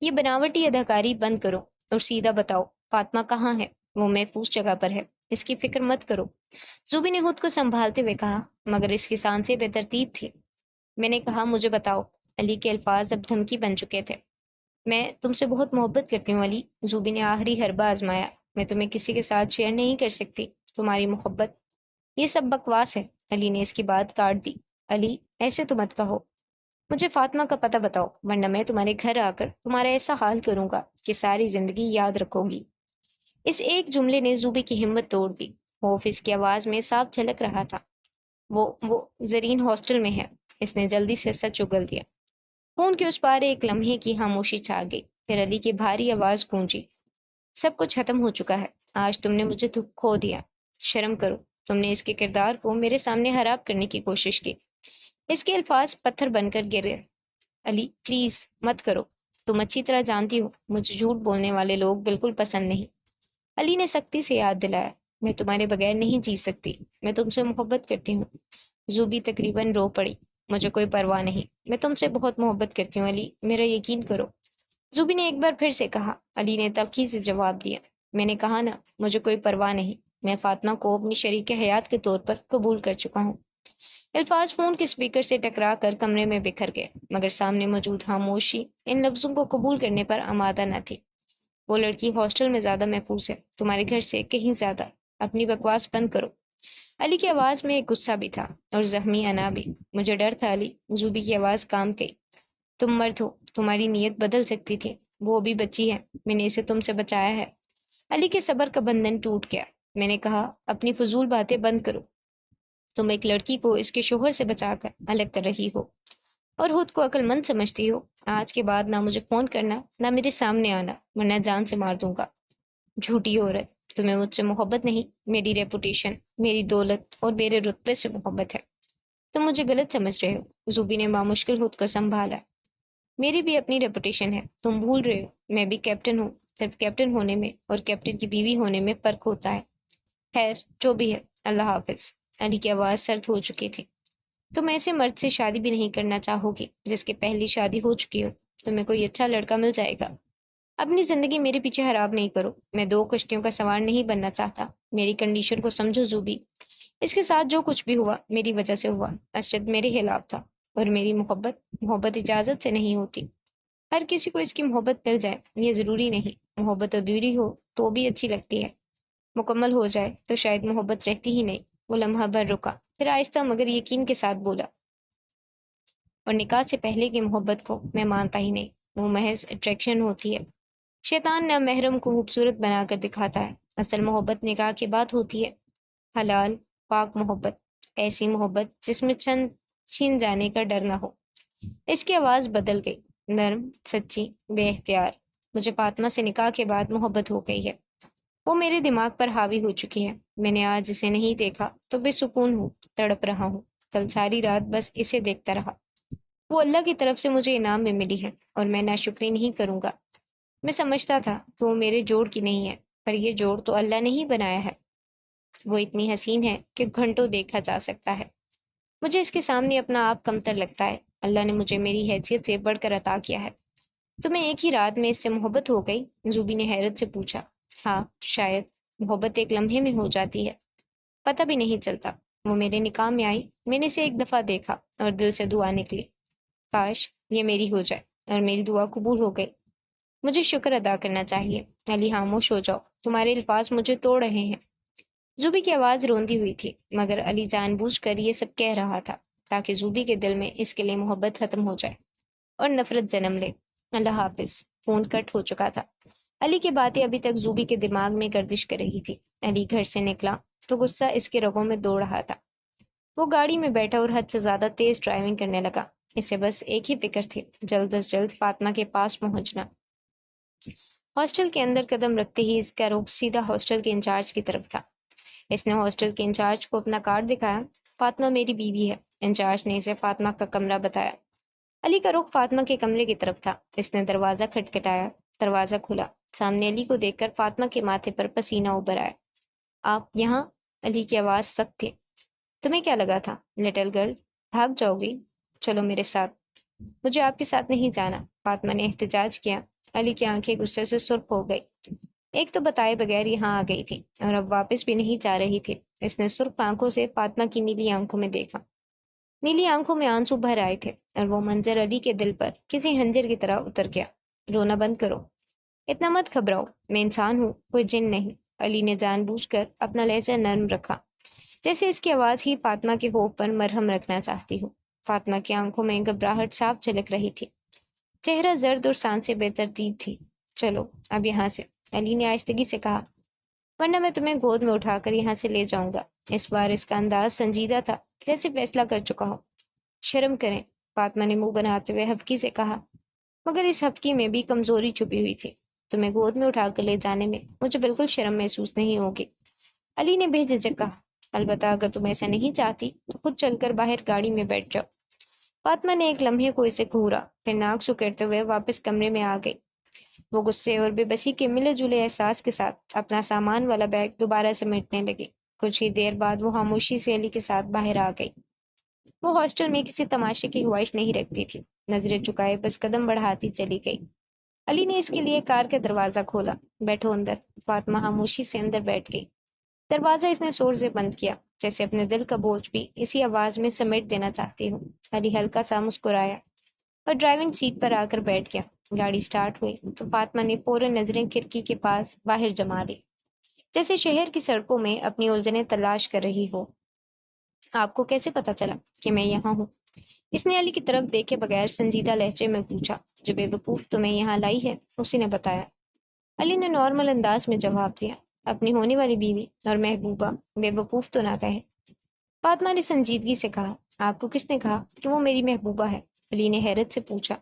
یہ بناوٹی اداکاری بند کرو اور سیدھا بتاؤ فاطمہ کہاں ہے؟ وہ محفوظ جگہ پر ہے، اس کی فکر مت کرو۔ زوبی نے خود کو سنبھالتے ہوئے کہا، مگر اس کی سانسیں بے ترتیب تھی۔ میں نے کہا مجھے بتاؤ۔ علی کے الفاظ اب دھمکی بن چکے تھے۔ میں تم سے بہت محبت کرتی ہوں علی، زوبی نے آخری حربہ آزمایا۔ میں تمہیں کسی کے ساتھ شیئر نہیں کر سکتی تمہاری محبت، یہ سب بکواس ہے۔ علی نے اس کی بات کاٹ دی۔ علی ایسے تو مت کہو، مجھے فاطمہ کا پتہ بتاؤ، ورنہ میں تمہارے گھر آ کر تمہارا ایسا حال کروں گا کہ ساری زندگی یاد رکھو گی۔ اس ایک جملے نے زوبی کی ہمت توڑ دی۔ خوف اس کی آواز میں صاف جھلک رہا تھا۔ وہ زرین ہاسٹل میں ہے، اس نے جلدی سے سچ اگل دیا۔ فون کے اس پار ایک لمحے کی خاموشی چھا گئی، پھر علی کی بھاری آواز گونجی، سب کچھ ختم ہو چکا ہے، آج تم نے مجھے کھو دیا، شرم کرو، تم نے اس کے کردار کو میرے سامنے خراب کرنے کی کوشش کی۔ اس کے الفاظ پتھر بن کر گرے۔ علی پلیز مت کرو، تم اچھی طرح جانتی ہو مجھے جھوٹ بولنے والے لوگ بالکل پسند نہیں۔ علی نے سختی سے یاد دلایا، میں تمہارے بغیر نہیں جی سکتی، میں تم سے محبت کرتی ہوں۔ زوبی تقریباً رو پڑی، مجھے کوئی پرواہ نہیں، میں تم سے بہت محبت کرتی ہوں علی، میرا یقین کرو۔ زوبی نے ایک بار پھر سے کہا۔ علی نے تلخی سے جواب دیا، میں نے کہا نا مجھے کوئی پرواہ نہیں، میں فاطمہ کو اپنی شریک حیات کے طور پر قبول کر چکا ہوں۔ الفاظ فون کے اسپیکر سے ٹکرا کر کمرے میں بکھر گئے، مگر سامنے موجود خاموشی ان لفظوں کو قبول کرنے پر آمادہ نہ تھی۔ وہ لڑکی ہاسٹل میں زیادہ محفوظ ہے، تمہارے گھر سے کہیں زیادہ، اپنی بکواس بند کرو۔ علی کی آواز میں ایک غصہ بھی تھا اور زخمی انا بھی۔ مجھے ڈر تھا علی، زوبی کی آواز کام گئی، تم مرد ہو، تمہاری نیت بدل سکتی تھی، وہ بھی بچی ہے، میں نے اسے تم سے بچایا ہے۔ علی کے صبر کا بندھن ٹوٹ گیا۔ میں نے کہا اپنی فضول باتیں بند کرو، تم ایک لڑکی کو اس کے شوہر سے بچا کر الگ کر رہی ہو اور خود کو عقل مند سمجھتی ہو۔ آج کے بعد نہ مجھے فون کرنا، نہ میرے سامنے آنا، ورنہ جان سے مار دوں گا۔ جھوٹی عورت، تمہیں مجھ سے محبت نہیں، میری ریپوٹیشن، میری دولت اور میرے رتبے سے محبت ہے۔ تم مجھے غلط سمجھ رہے ہو۔ زوبی نے بامشکل خود کو سنبھالا، میری بھی اپنی ریپوٹیشن ہے، تم بھول رہے ہو، میں بھی کیپٹن ہوں، صرف کیپٹن ہونے میں اور کیپٹن کی بیوی ہونے میں فرق ہوتا ہے۔ خیر جو بھی ہے، اللہ حافظ۔ علی کی آواز سرد ہو چکی تھی۔ تم ایسے مرد سے شادی بھی نہیں کرنا چاہو گی جس کی پہلی شادی ہو چکی ہو، تمہیں کوئی اچھا لڑکا مل جائے گا۔ اپنی زندگی میرے پیچھے خراب نہیں کرو، میں دو کشتیوں کا سوار نہیں بننا چاہتا، میری کنڈیشن کو سمجھو زوبی۔ اس کے ساتھ جو کچھ بھی ہوا میری وجہ سے ہوا، اشد میرے خلاف تھا، اور میری محبت اجازت سے نہیں ہوتی۔ ہر کسی کو اس کی محبت مل جائے یہ ضروری نہیں، محبت ادھوری ہو تو بھی اچھی لگتی ہے، مکمل ہو جائے تو شاید محبت رہتی ہی نہیں۔ وہ لمحہ بھر رکا، پھر آہستہ مگر یقین کے ساتھ بولا، اور نکاح سے پہلے کی محبت کو میں مانتا ہی نہیں، وہ محض اٹریکشن ہوتی ہے۔ شیطان نہ محرم کو خوبصورت بنا کر دکھاتا ہے، اصل محبت نکاح کے بعد ہوتی ہے، حلال پاک محبت، ایسی محبت جس میں چھن جانے کا ڈر نہ ہو۔ اس کی آواز بدل گئی، نرم، سچی، بے اختیار۔ مجھے فاطمہ سے نکاح کے بعد محبت ہو گئی ہے، وہ میرے دماغ پر حاوی ہو چکی ہے، میں نے آج اسے نہیں دیکھا تو بے سکون ہوں، تڑپ رہا ہوں، کل ساری رات بس اسے دیکھتا رہا۔ وہ اللہ کی طرف سے مجھے انعام میں ملی ہے اور میں ناشکری نہیں کروں گا۔ میں سمجھتا تھا کہ وہ میرے جوڑ کی نہیں ہے، پر یہ جوڑ تو اللہ نے ہی بنایا ہے، وہ اتنی حسین ہے کہ گھنٹوں دیکھا جا سکتا ہے۔ مجھے اس کے سامنے اپنا آپ کمتر لگتا ہے، اللہ نے مجھے میری حیثیت سے بڑھ کر عطا کیا ہے۔ تمہیں ایک ہی رات میں اس سے محبت ہو گئی؟ زوبی نے حیرت سے پوچھا۔ ہاں شاید، محبت ایک لمحے میں ہو جاتی ہے، پتہ بھی نہیں چلتا۔ وہ میرے نکاح میں آئی، میں نے اسے ایک دفعہ دیکھا اور دل سے دعا نکلی، کاش یہ میری ہو جائے، اور میری دعا قبول ہو گئی۔ مجھے شکر ادا کرنا چاہیے۔ علی خاموش ہو جاؤ، تمہارے الفاظ مجھے توڑ رہے ہیں۔ زوبی کی آواز روندی ہوئی تھی، مگر علی جان بوجھ کر یہ سب کہہ رہا تھا تاکہ زوبی کے دل میں اس کے لیے محبت ختم ہو جائے اور نفرت جنم لے۔ اللہ حافظ۔ فون کٹ ہو چکا تھا۔ علی کی باتیں ابھی تک زوبی کے دماغ میں گردش کر رہی تھی۔ علی گھر سے نکلا تو غصہ اس کے رگوں میں دوڑ رہا تھا۔ وہ گاڑی میں بیٹھا اور حد سے زیادہ تیز ڈرائیونگ کرنے لگا۔ اسے بس ایک ہی فکر تھی، جلد از جلد فاطمہ کے پاس پہنچنا۔ ہاسٹل کے اندر قدم رکھتے ہی اس کا رخ سیدھا ہاسٹل کے انچارج کی طرف تھا۔ اس نے ہاسٹل کے انچارج کو اپنا کارڈ دکھایا۔ فاطمہ میری بیوی ہے۔ انچارج نے اسے فاطمہ کا کمرہ بتایا۔ علی کا رخ فاطمہ کے کمرے کی طرف تھا۔ اس نے دروازہ کھٹکھٹایا۔ دروازہ کھلا۔ سامنے علی کو دیکھ کر فاطمہ کے ماتھے پر پسینہ ابھر آیا۔ آپ یہاں؟ علی کی آواز سخت تھی۔ تمہیں کیا لگا تھا لٹل گرل، بھاگ جاؤ گی؟ چلو میرے ساتھ۔ مجھے آپ کے ساتھ نہیں جانا، فاطمہ نے احتجاج کیا۔ علی کی آنکھیں غصے سے سرخ ہو گئی۔ ایک تو بتائے بغیر یہاں آ گئی تھی اور اب واپس بھی نہیں جا رہی تھی۔ اس نے سرخ آنکھوں سے فاطمہ کی نیلی آنکھوں میں دیکھا۔ نیلی آنکھوں میں آنسو بھر آئے تھے اور وہ منظر علی کے دل پر کسی ہنجر کی طرح اتر گیا۔ رونا بند کرو، اتنا مت گھبراؤ، میں انسان ہوں، کوئی جن نہیں۔ علی نے جان بوجھ کر اپنا لہجہ نرم رکھا، جیسے اس کی آواز ہی فاطمہ کے ہوپ پر مرہم رکھنا چاہتی ہو۔ فاطمہ کی آنکھوں میں گھبراہٹ صاف جھلک رہی تھی، چہرہ زرد اور سانسیں بے ترتیب تھی۔ چلو اب یہاں سے، علی نے آہستگی سے کہا، ورنہ میں تمہیں گود میں اٹھا کر یہاں سے لے جاؤں گا۔ اس بار اس کا انداز سنجیدہ تھا، جیسے فیصلہ کر چکا ہو۔ شرم کریں، فاطمہ نے منہ بناتے ہوئے ہفکی سے کہا، مگر اس ہفکی میں بھی کمزوری چھپی ہوئی تھی۔ تمہیں گود میں اٹھا کر لے جانے میں مجھے بالکل شرم محسوس نہیں ہوگی۔ علی نے بے جھجک کہا، البتہ اگر تم ایسا نہیں چاہتی تو خود چل کر باہر گاڑی میں بیٹھ جاؤ۔ فاطمہ نے ایک لمحے کو اسے گھورا، پھر ناک سکیڑتے ہوئے واپس کمرے میں آ گئی۔ وہ غصے اور بے بسی کے ملے جلے احساس کے ساتھ اپنا سامان والا بیگ دوبارہ سمیٹنے لگی۔ کچھ ہی دیر بعد وہ خاموشی سے علی کے ساتھ باہر آ گئی۔ وہ ہاسٹل میں کسی تماشے کی خواہش نہیں رکھتی تھی، نظریں چکائے بس قدم بڑھاتی چلی گئی۔ علی نے اس کے لیے کار کا دروازہ کھولا۔ بیٹھو اندر۔ فاطمہ خاموشی سے اندر بیٹھ گئی۔ دروازہ اس نے زور سے بند کیا، جیسے اپنے دل کا بوجھ بھی اسی آواز میں سمیٹ دینا چاہتی ہو۔ علی ہلکا سا مسکرایا اور ڈرائیونگ سیٹ پر آ کر بیٹھ گیا۔ گاڑی سٹارٹ ہوئی تو فاطمہ نے فوراً نظریں کھڑکی کے پاس باہر جما لی، جیسے شہر کی سڑکوں میں اپنی الجھنیں تلاش کر رہی ہو۔ آپ کو کیسے پتا چلا کہ میں یہاں ہوں؟ اس نے علی کی طرف دیکھے بغیر سنجیدہ لہجے میں پوچھا۔ جو بے وقوف تمہیں یہاں لائی ہے اسی نے بتایا، علی نے نارمل انداز میں جواب دیا۔ اپنی ہونے والی بیوی اور محبوبہ بے وقوف تو نہ کہے، فاطمہ نے سنجیدگی سے کہا۔ آپ کو کس نے کہا کہ وہ میری محبوبہ ہے؟ علی نے حیرت سے پوچھا۔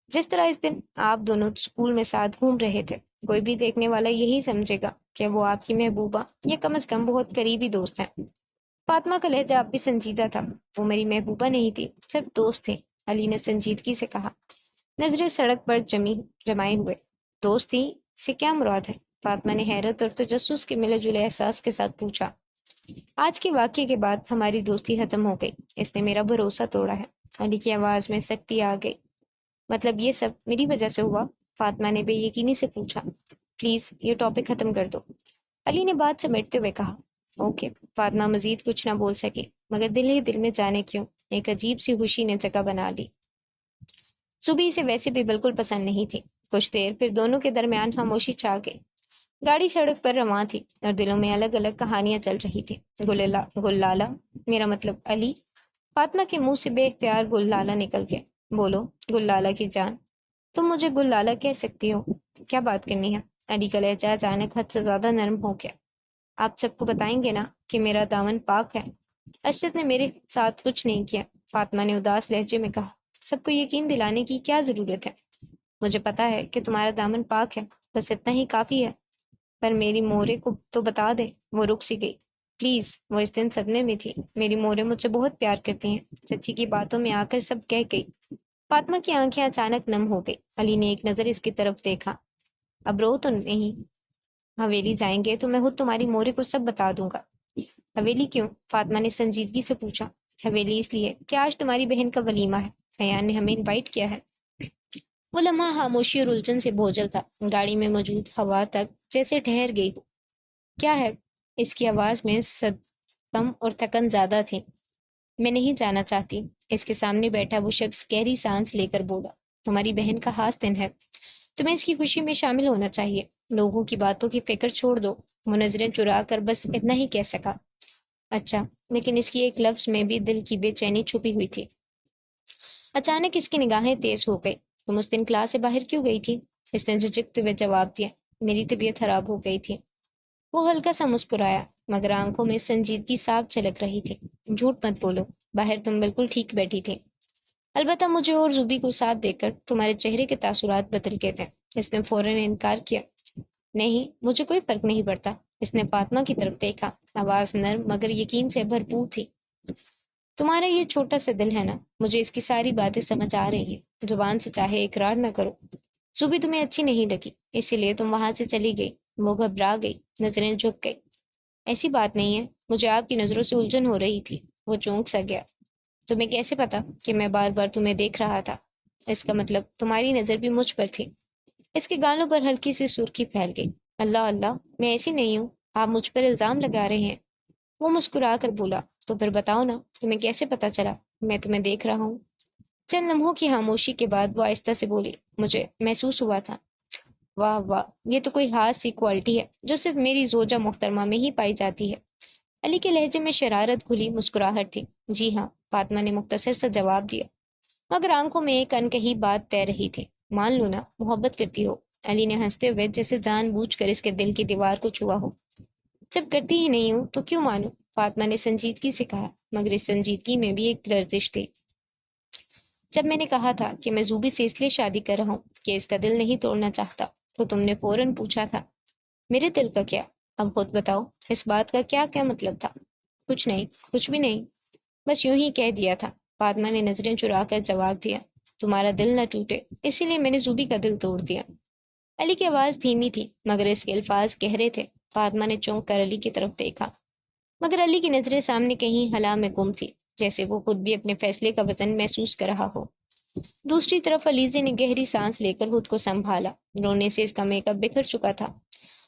جس طرح اس دن آپ دونوں اسکول میں ساتھ گھوم رہے تھے، کوئی بھی دیکھنے والا یہی سمجھے گا کہ وہ آپ کی محبوبہ یا کم از کم بہت قریبی دوست ہیں۔ فاطمہ کا لہجہ اب بھی سنجیدہ تھا۔ وہ میری محبوبہ نہیں تھی، صرف دوست تھی، علی نے سنجیدگی سے کہا، نظریں سڑک پر جمائے ہوئے۔ دوستی سے کیا مراد ہے؟ فاطمہ نے حیرت اور تجسس کے ملے جلے احساس کے ساتھ پوچھا۔ آج کے واقعے کے بعد ہماری دوستی ختم ہو گئی، اس نے میرا بھروسہ توڑا ہے۔ علی کی آواز میں سختی آ گئی۔ مطلب یہ سب میری وجہ سے ہوا؟ فاطمہ نے بے یقینی سے پوچھا۔ پلیز یہ ٹاپک ختم کر دو، علی نے بات سمیٹتے ہوئے کہا۔ اوکے۔ فاطمہ مزید کچھ نہ بول سکی، مگر دل ہی دل میں جانے کیوں ایک عجیب سی خوشی نے جگہ بنا لی۔ صبح اسے ویسے بھی بالکل پسند نہیں تھی۔ کچھ دیر پھر دونوں کے درمیان خاموشی چھا گئی۔ گاڑی سڑک پر رواں تھی اور دلوں میں الگ الگ کہانیاں چل رہی تھی۔ گل لالا، میرا مطلب علی۔ فاطمہ کے منہ سے بے اختیار گل لالا نکل گیا۔ بولو گل لالا کی جان، تم مجھے گل لالا کہہ سکتی ہو، کیا بات کرنی ہے؟ علی کا لہجہ اچانک حد سے زیادہ نرم ہو گیا۔ آپ سب کو بتائیں گے نا کہ میرا دامن پاک ہے؟ اشرت نے میرے ساتھ کچھ نہیں کیا، فاطمہ نے اداس لہجے میں کہا۔ سب کو یقین دلانے کی کیا ضرورت ہے؟ مجھے پتا ہے کہ تمہارا دامن پاک ہے، بس اتنا ہی کافی ہے۔ پر میری مورے کو تو بتا دے۔ وہ رک سی گئی۔ پلیز، وہ اس دن صدمے میں تھی۔ میری مورے مجھ سے بہت پیار کرتی ہیں، چچی کی باتوں میں آ کر سب کہہ گئی۔ فاطمہ کی آنکھیں اچانک نم ہو گئی۔ علی نے ایک نظر اس کی طرف دیکھا۔ اب رو تو نہیں؟ حویلی جائیں گے تو میں خود تمہاری مورے کو سب بتا دوں گا۔ حویلی کیوں؟ فاطمہ نے سنجیدگی سے پوچھا۔ حویلی اس لیے کہ آج تمہاری بہن کا ولیمہ ہے، ایان نے ہمیں انوائٹ کیا ہے۔ وہ لمحہ خاموشی اور الجھن سے بوجھل تھا، گاڑی میں موجود ہوا تک جیسے ٹھہر گئی ہو۔ کیا ہے؟ اس کی آواز میں صدم اور تھکن زیادہ تھی۔ میں نہیں جانا چاہتی۔ اس کے سامنے بیٹھا وہ شخص گہری سانس لے کر بولا۔ تمہاری بہن کا خاص دن ہے، تمہیں اس کی خوشی میں شامل ہونا چاہیے۔ لوگوں کی باتوں کی فکر چھوڑ دو۔ وہ نظریں چرا کر بس اتنا ہی کہہ سکا۔ اچھا، لیکن اس کی ایک لفظ میں بھی دل کی بے چینی چھپی ہوئی تھی۔ اچانک اس کی نگاہیں تیز ہو گئی۔ تم اس دن کلاس سے باہر کیوں گئی تھی؟ اس نے جھجکتے ہوئے جواب دیا۔ میری طبیعت خراب ہو گئی تھی۔ وہ ہلکا سا مسکرایا، مگر آنکھوں میں سنجیدگی صاف جھلک رہی تھی۔ جھوٹ مت بولو، باہر تم بالکل ٹھیک بیٹھی تھی۔ البتہ مجھے اور زوبی کو ساتھ دیکھ کر تمہارے چہرے کے تاثرات بدل گئے تھے۔ اس نے فوراً انکار کیا۔ نہیں، مجھے کوئی فرق نہیں پڑتا۔ اس نے فاطمہ کی طرف دیکھا، آواز نرم مگر یقین سے بھرپور تھی۔ تمہارا یہ چھوٹا سا دل ہے نا، مجھے اس کی ساری باتیں سمجھ آ رہی ہیں، زبان سے چاہے اقرار نہ کرو۔ زوبی تمہیں اچھی نہیں لگی، اسی لیے تم وہاں سے چلی گئی۔ وہ گھبرا گئی، نظریں جھک گئی۔ ایسی بات نہیں ہے، مجھے آپ کی نظروں سے الجھن ہو رہی تھی۔ وہ چونک سا گیا۔ تمہیں کیسے پتا کہ میں بار بار تمہیں دیکھ رہا تھا؟ اس کا مطلب تمہاری نظر بھی مجھ پر تھی۔ اس کے گالوں پر ہلکی سی سرخی پھیل گئی۔ اللہ اللہ، میں ایسی نہیں ہوں، آپ مجھ پر الزام لگا رہے ہیں۔ وہ مسکرا کر بولا، تو پھر بتاؤ نا، تمہیں کیسے پتا چلا میں تمہیں دیکھ رہا ہوں؟ چند لمحوں کی خاموشی کے بعد وہ آہستہ سے بولی، مجھے محسوس ہوا تھا۔ واہ واہ، یہ تو کوئی خاص سی کوالٹی ہے جو صرف میری زوجہ محترمہ میں ہی پائی جاتی ہے۔ علی کے لہجے میں شرارت کھلی مسکراہٹ تھی۔ جی ہاں، فاطمہ نے مختصر سا جواب دیا، مگر آنکھوں میں ایک انکہی بات تیر رہی تھی۔ مان لو نا، محبت کرتی ہو؟ علی نے ہنستے ہوئے جیسے جان بوجھ کر اس کے دل کی دیوار کو چھوا ہو۔ جب کرتی ہی نہیں ہوں تو کیوں مانوں؟ فاطمہ نے سنجیدگی سے کہا، مگر اس سنجیدگی میں بھی ایک لرزش تھی۔ جب میں نے کہا تھا کہ میں زوبی سے اس لیے شادی کر رہا ہوں کہ اس کا دل نہیں توڑنا چاہتا، تو تم نے فوراً پوچھا تھا میرے دل کا کیا؟ اب خود بتاؤ، اس بات کا کیا کیا مطلب تھا؟ کچھ نہیں، کچھ بھی نہیں، بس یوں ہی کہہ دیا تھا۔ فاطمہ نے نظریں چرا کر جواب دیا، تمہارا دل نہ ٹوٹے اسی لیے میں نے زوبی کا دل توڑ دیا۔ علی کی آواز دھیمی تھی مگر اس کے الفاظ گہرے تھے۔ فاطمہ نے چونک کر علی کی طرف دیکھا، مگر علی کی نظریں سامنے کہیں خلا میں گم تھی، جیسے وہ خود بھی اپنے فیصلے کا وزن محسوس کر رہا ہو۔ دوسری طرف علیزے نے گہری سانس لے کر خود کو سنبھالا۔ رونے سے اس کا میک اپ بکھر چکا تھا،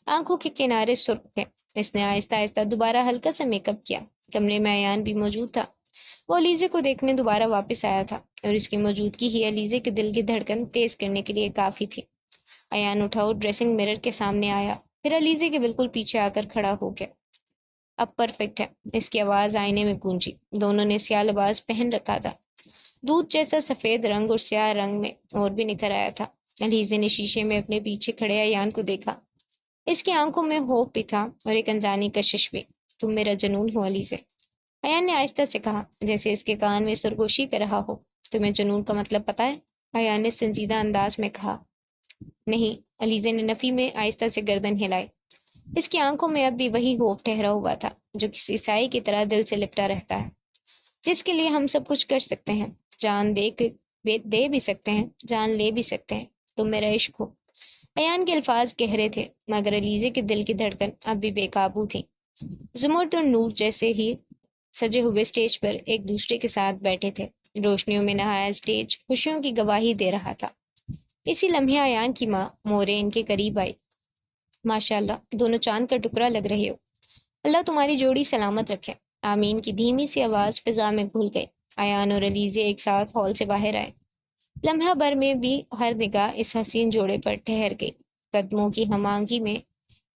آنکھوں کے کنارے سرخ تھے۔ اس نے آہستہ آہستہ دوبارہ ہلکا سا میک اپ کیا۔ کمرے میں ایان بھی موجود تھا۔ وہ علیزے کو دیکھنے دوبارہ واپس آیا تھا، اور اس کی موجودگی ہی علیزے کے دل کی دھڑکن تیز کرنے کے لیے کافی تھی۔ ایان اٹھا اور ڈریسنگ مرر کے سامنے آیا، پھر علیزے کے بالکل پیچھے آ کر کھڑا ہو گیا۔ اب پرفیکٹ ہے، اس کی آواز آئینے میں گونجی۔ دونوں نے سیاہ لباس پہن رکھا تھا، دودھ جیسا سفید رنگ اور سیاہ رنگ میں اور بھی نکھر آیا تھا۔ علیزے نے شیشے میں اپنے پیچھے کھڑے ایان کو دیکھا۔ اس کی آنکھوں میں ہوپ بھی تھا اور ایک انجانی کشش بھی۔ تم میرا جنون ہو علیزے، ایان نے آہستہ سے کہا، جیسے اس کے کان میں سرگوشی کر رہا ہو۔ تمہیں جنون کا مطلب پتا ہے؟ ایان نے سنجیدہ انداز میں کہا۔ نہیں، علیزے نے نفی میں آہستہ سے گردن ہلائی۔ اس کی آنکھوں میں اب بھی وہی خوف ٹھہرا ہوا تھا جو کسی سائے کی طرح دل سے لپٹا رہتا ہے، جس کے لیے ہم سب کچھ کر سکتے ہیں، جان دے بھی سکتے ہیں، جان لے بھی سکتے ہیں۔ تم میرا عشق ہو۔ ایان کے الفاظ گہرے تھے مگر علیزے کے دل کی دھڑکن اب بھی بے قابو تھی۔ زمرد اور نور جیسے ہی سجے ہوئے اسٹیج پر ایک دوسرے کے ساتھ بیٹھے تھے۔ روشنیوں میں نہایا اسٹیج خوشیوں کی گواہی دے رہا تھا۔ اسی لمحے ایان کی ماں مورے ان کے قریب آئی۔ ماشاء اللہ، دونوں چاند کا ٹکڑا لگ رہے ہو، اللہ تمہاری جوڑی سلامت رکھے۔ آمین کی دھیمی سی آواز فضا میں گھل گئی۔ ایان اور علیزے ایک ساتھ ہال سے باہر آئے۔ لمحہ بھر میں بھی ہر نگاہ اس حسین جوڑے پر ٹھہر گئی۔ قدموں کی ہم آہنگی میں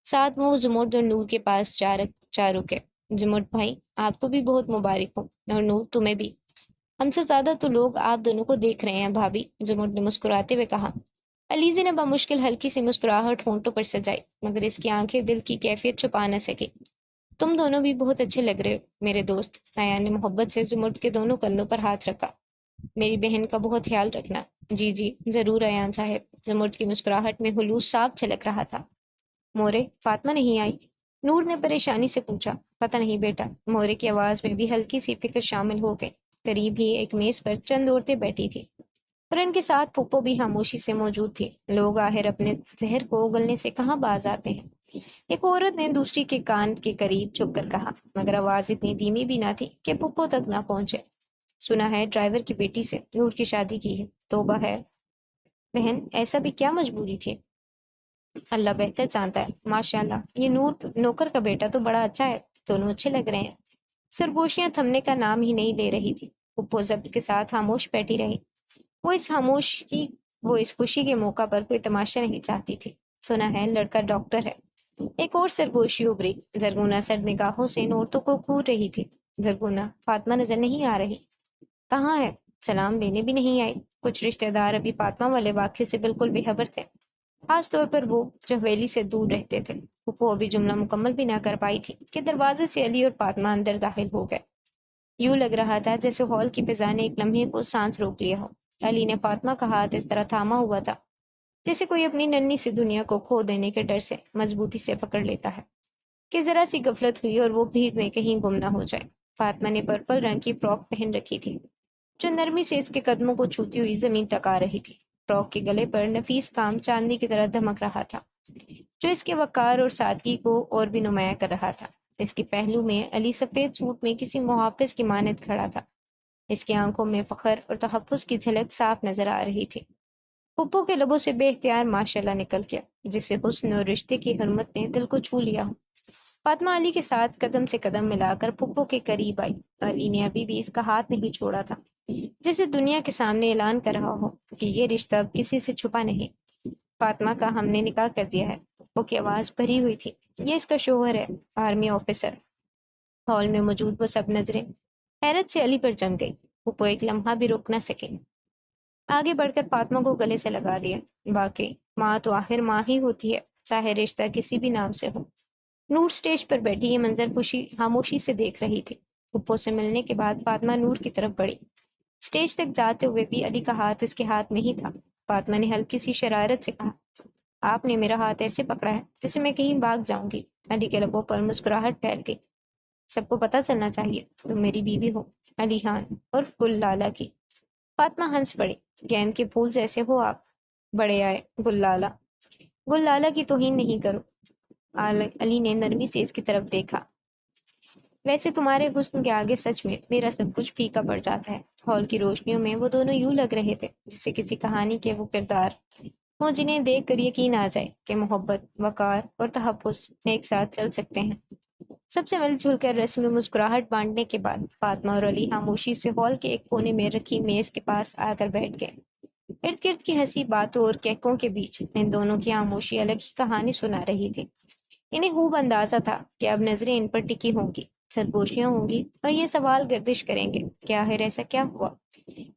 ساتھ وہ زمرد اور نور کے پاس جا رکے۔ زمرد بھائی، آپ کو بھی بہت مبارک ہو، اور نور تمہیں بھی۔ ہم سے زیادہ تو لوگ آپ دونوں کو دیکھ رہے ہیں بھابھی، زمرد نے مسکراتے ہوئے کہا۔ علیزے نے بمشکل ہلکی سی مسکراہٹ ہونٹوں پر سجائی، مگر اس کی آنکھیں دل کی کیفیت چھپا نہ سکی۔ تم دونوں بھی بہت اچھے لگ رہے ہو میرے دوست۔ ایان نے محبت سے زمرد کے دونوں کندھوں پر ہاتھ رکھا۔ میری بہن کا بہت خیال رکھنا۔ جی جی ضرور ایان صاحب۔ زمرد کی مسکراہٹ میں خلوص صاف چھلک رہا تھا۔ مورے، فاطمہ نہیں آئی؟ نور نے پریشانی سے پوچھا۔ پتہ نہیں بیٹا، مورے کی آواز میں بھی ہلکی سی فکر شامل ہو گئی۔ قریب ہی ایک میز پر چند عورتیں بیٹھی تھی، اور ان کے ساتھ پھپھو بھی خاموشی سے موجود تھی۔ لوگ آخر اپنے زہر کو اگلنے سے کہاں باز آتے ہیں؟ ایک عورت نے دوسری کے کان کے قریب جھک کر کہا، مگر آواز اتنی دھیمی بھی نہ تھی کہ پھپھو تک نہ پہنچے۔ سنا ہے ڈرائیور کی بیٹی سے نور کی شادی کی ہے۔ توبہ ہے بہن، ایسا بھی کیا مجبوری تھی؟ اللہ بہتر جانتا ہے۔ ماشاء اللہ، یہ نوکر کا بیٹا تو بڑا اچھا ہے، دونوں اچھے لگ رہے ہیں۔ سرگوشیاں تھمنے کا نام ہی نہیں لے رہی تھی۔ پھپھو ضبط کے ساتھ خاموش بیٹھی رہی۔ وہ اس خوشی کے موقع پر کوئی تماشا نہیں چاہتی تھی۔ سنا ہے لڑکا ڈاکٹر ہے۔ ایک اور سرگوشی ابری۔ زرگونہ سر نگاہوں سے ان عورتوں کو گھور رہی تھی۔ زرگونہ، فاطمہ نظر نہیں آ رہی؟ کہاں ہے؟ سلام لینے بھی نہیں آئی۔ کچھ رشتہ دار ابھی فاطمہ والے واقعے سے بالکل بے خبر تھے، خاص طور پر وہ جو حویلی سے دور رہتے تھے۔ پھپھو ابھی جملہ مکمل بھی نہ کر پائی تھی کہ دروازے سے علی اور فاطمہ اندر داخل ہو گئے۔ یوں لگ رہا تھا جیسے ہال کی فضا نے ایک لمحے کو سانس روک لیا ہو۔ علی نے فاطمہ کا ہاتھ اس طرح تھاما ہوا تھا جیسے کوئی اپنی ننھی سی دنیا کو کھو دینے کے ڈر سے مضبوطی سے پکڑ لیتا ہے کہ ذرا سی غفلت ہوئی اور وہ بھیڑ میں کہیں گم نہ ہو جائے۔ فاطمہ نے پرپل رنگ کی فراک پہن رکھی تھی جو نرمی سے اس کے قدموں کو چھوتی ہوئی زمین تک آ رہی تھی۔ فراک کے گلے پر نفیس کام چاندنی کی طرح دھمک رہا تھا جو اس کے وقار اور سادگی کو اور بھی نمایاں کر رہا تھا۔ اس کے پہلو میں علی سفید سوٹ میں کسی محافظ کی مانند کھڑا تھا۔ اس کی آنکھوں میں فخر اور تحفظ کی جھلک صاف نظر آ رہی تھی۔ پھپھو کے لبوں سے بے اختیار ماشاءاللہ نکل گیا جسے حسن اور رشتے کی حرمت نے دل کو چھو لیا ہو۔ فاطمہ علی کے ساتھ قدم سے قدم ملا کر پھپھو کے قریب آئی۔ علی نے ابھی بھی اس کا ہاتھ نہیں چھوڑا تھا، جیسے دنیا کے سامنے اعلان کر رہا ہو کہ یہ رشتہ اب کسی سے چھپا نہیں۔ فاطمہ کا ہم نے نکاح کر دیا ہے، پھپھو کی آواز بھری ہوئی تھی۔ یہ اس کا شوہر ہے، آرمی آفیسر۔ ہال میں موجود وہ سب نظریں حیرت سے علی پر جم گئی۔ پھپھو ایک لمحہ بھی رک نہ سکے، آگے بڑھ کر فاطمہ کو گلے سے لگا لیا۔ واقعی ماں تو آخر ماں ہی ہوتی ہے، چاہے رشتہ کسی بھی نام سے ہو۔ نور سٹیج پر بیٹھی یہ منظر خاموشی سے دیکھ رہی تھی۔ پھپھو سے ملنے کے بعد فاطمہ نور کی طرف بڑھی۔ سٹیج تک جاتے ہوئے بھی علی کا ہاتھ اس کے ہاتھ میں ہی تھا۔ فاطمہ نے ہلکی سی شرارت سے کہا، آپ نے میرا ہاتھ ایسے پکڑا ہے جیسے میں کہیں بھاگ جاؤں گی۔ علی کے لبوں پر مسکراہٹ پھیل گئی۔ سب کو پتہ چلنا چاہیے تم میری بیوی ہو، علی خان عرف گل لالہ کی۔ فاطمہ ہنس پڑی، گیند کے پھول جیسے ہو آپ۔ بڑے آئے گل لالہ، گل لالہ کی توہین نہیں کرو۔ علی نے نرمی سے اس کی طرف دیکھا، ویسے تمہارے حسن کے آگے سچ میں میرا سب کچھ پھیکا پڑ جاتا ہے۔ ہال کی روشنیوں میں وہ دونوں یوں لگ رہے تھے جیسے کسی کہانی کے وہ کردار ہوں جنہیں دیکھ کر یقین آ جائے کہ محبت، وقار اور تحفظ ایک ساتھ چل سکتے ہیں۔ سب سے مل جل کر رسمی مسکراہٹ بانٹنے کے بعد فاطمہ اور علی خاموشی سے ہال کے ایک کونے میں رکھی میز کے پاس آ کر بیٹھ گئے۔ ارد گرد کی ہنسی باتوں اور کہکوں کے بیچ ان دونوں کی خاموشی الگ ہی کہانی سنا رہی تھی۔ انہیں خوب اندازہ تھا کہ اب نظریں ان پر ٹکی ہوں گی، سرگوشیاں ہوں گی اور یہ سوال گردش کریں گے کہ آخر ایسا کیا ہوا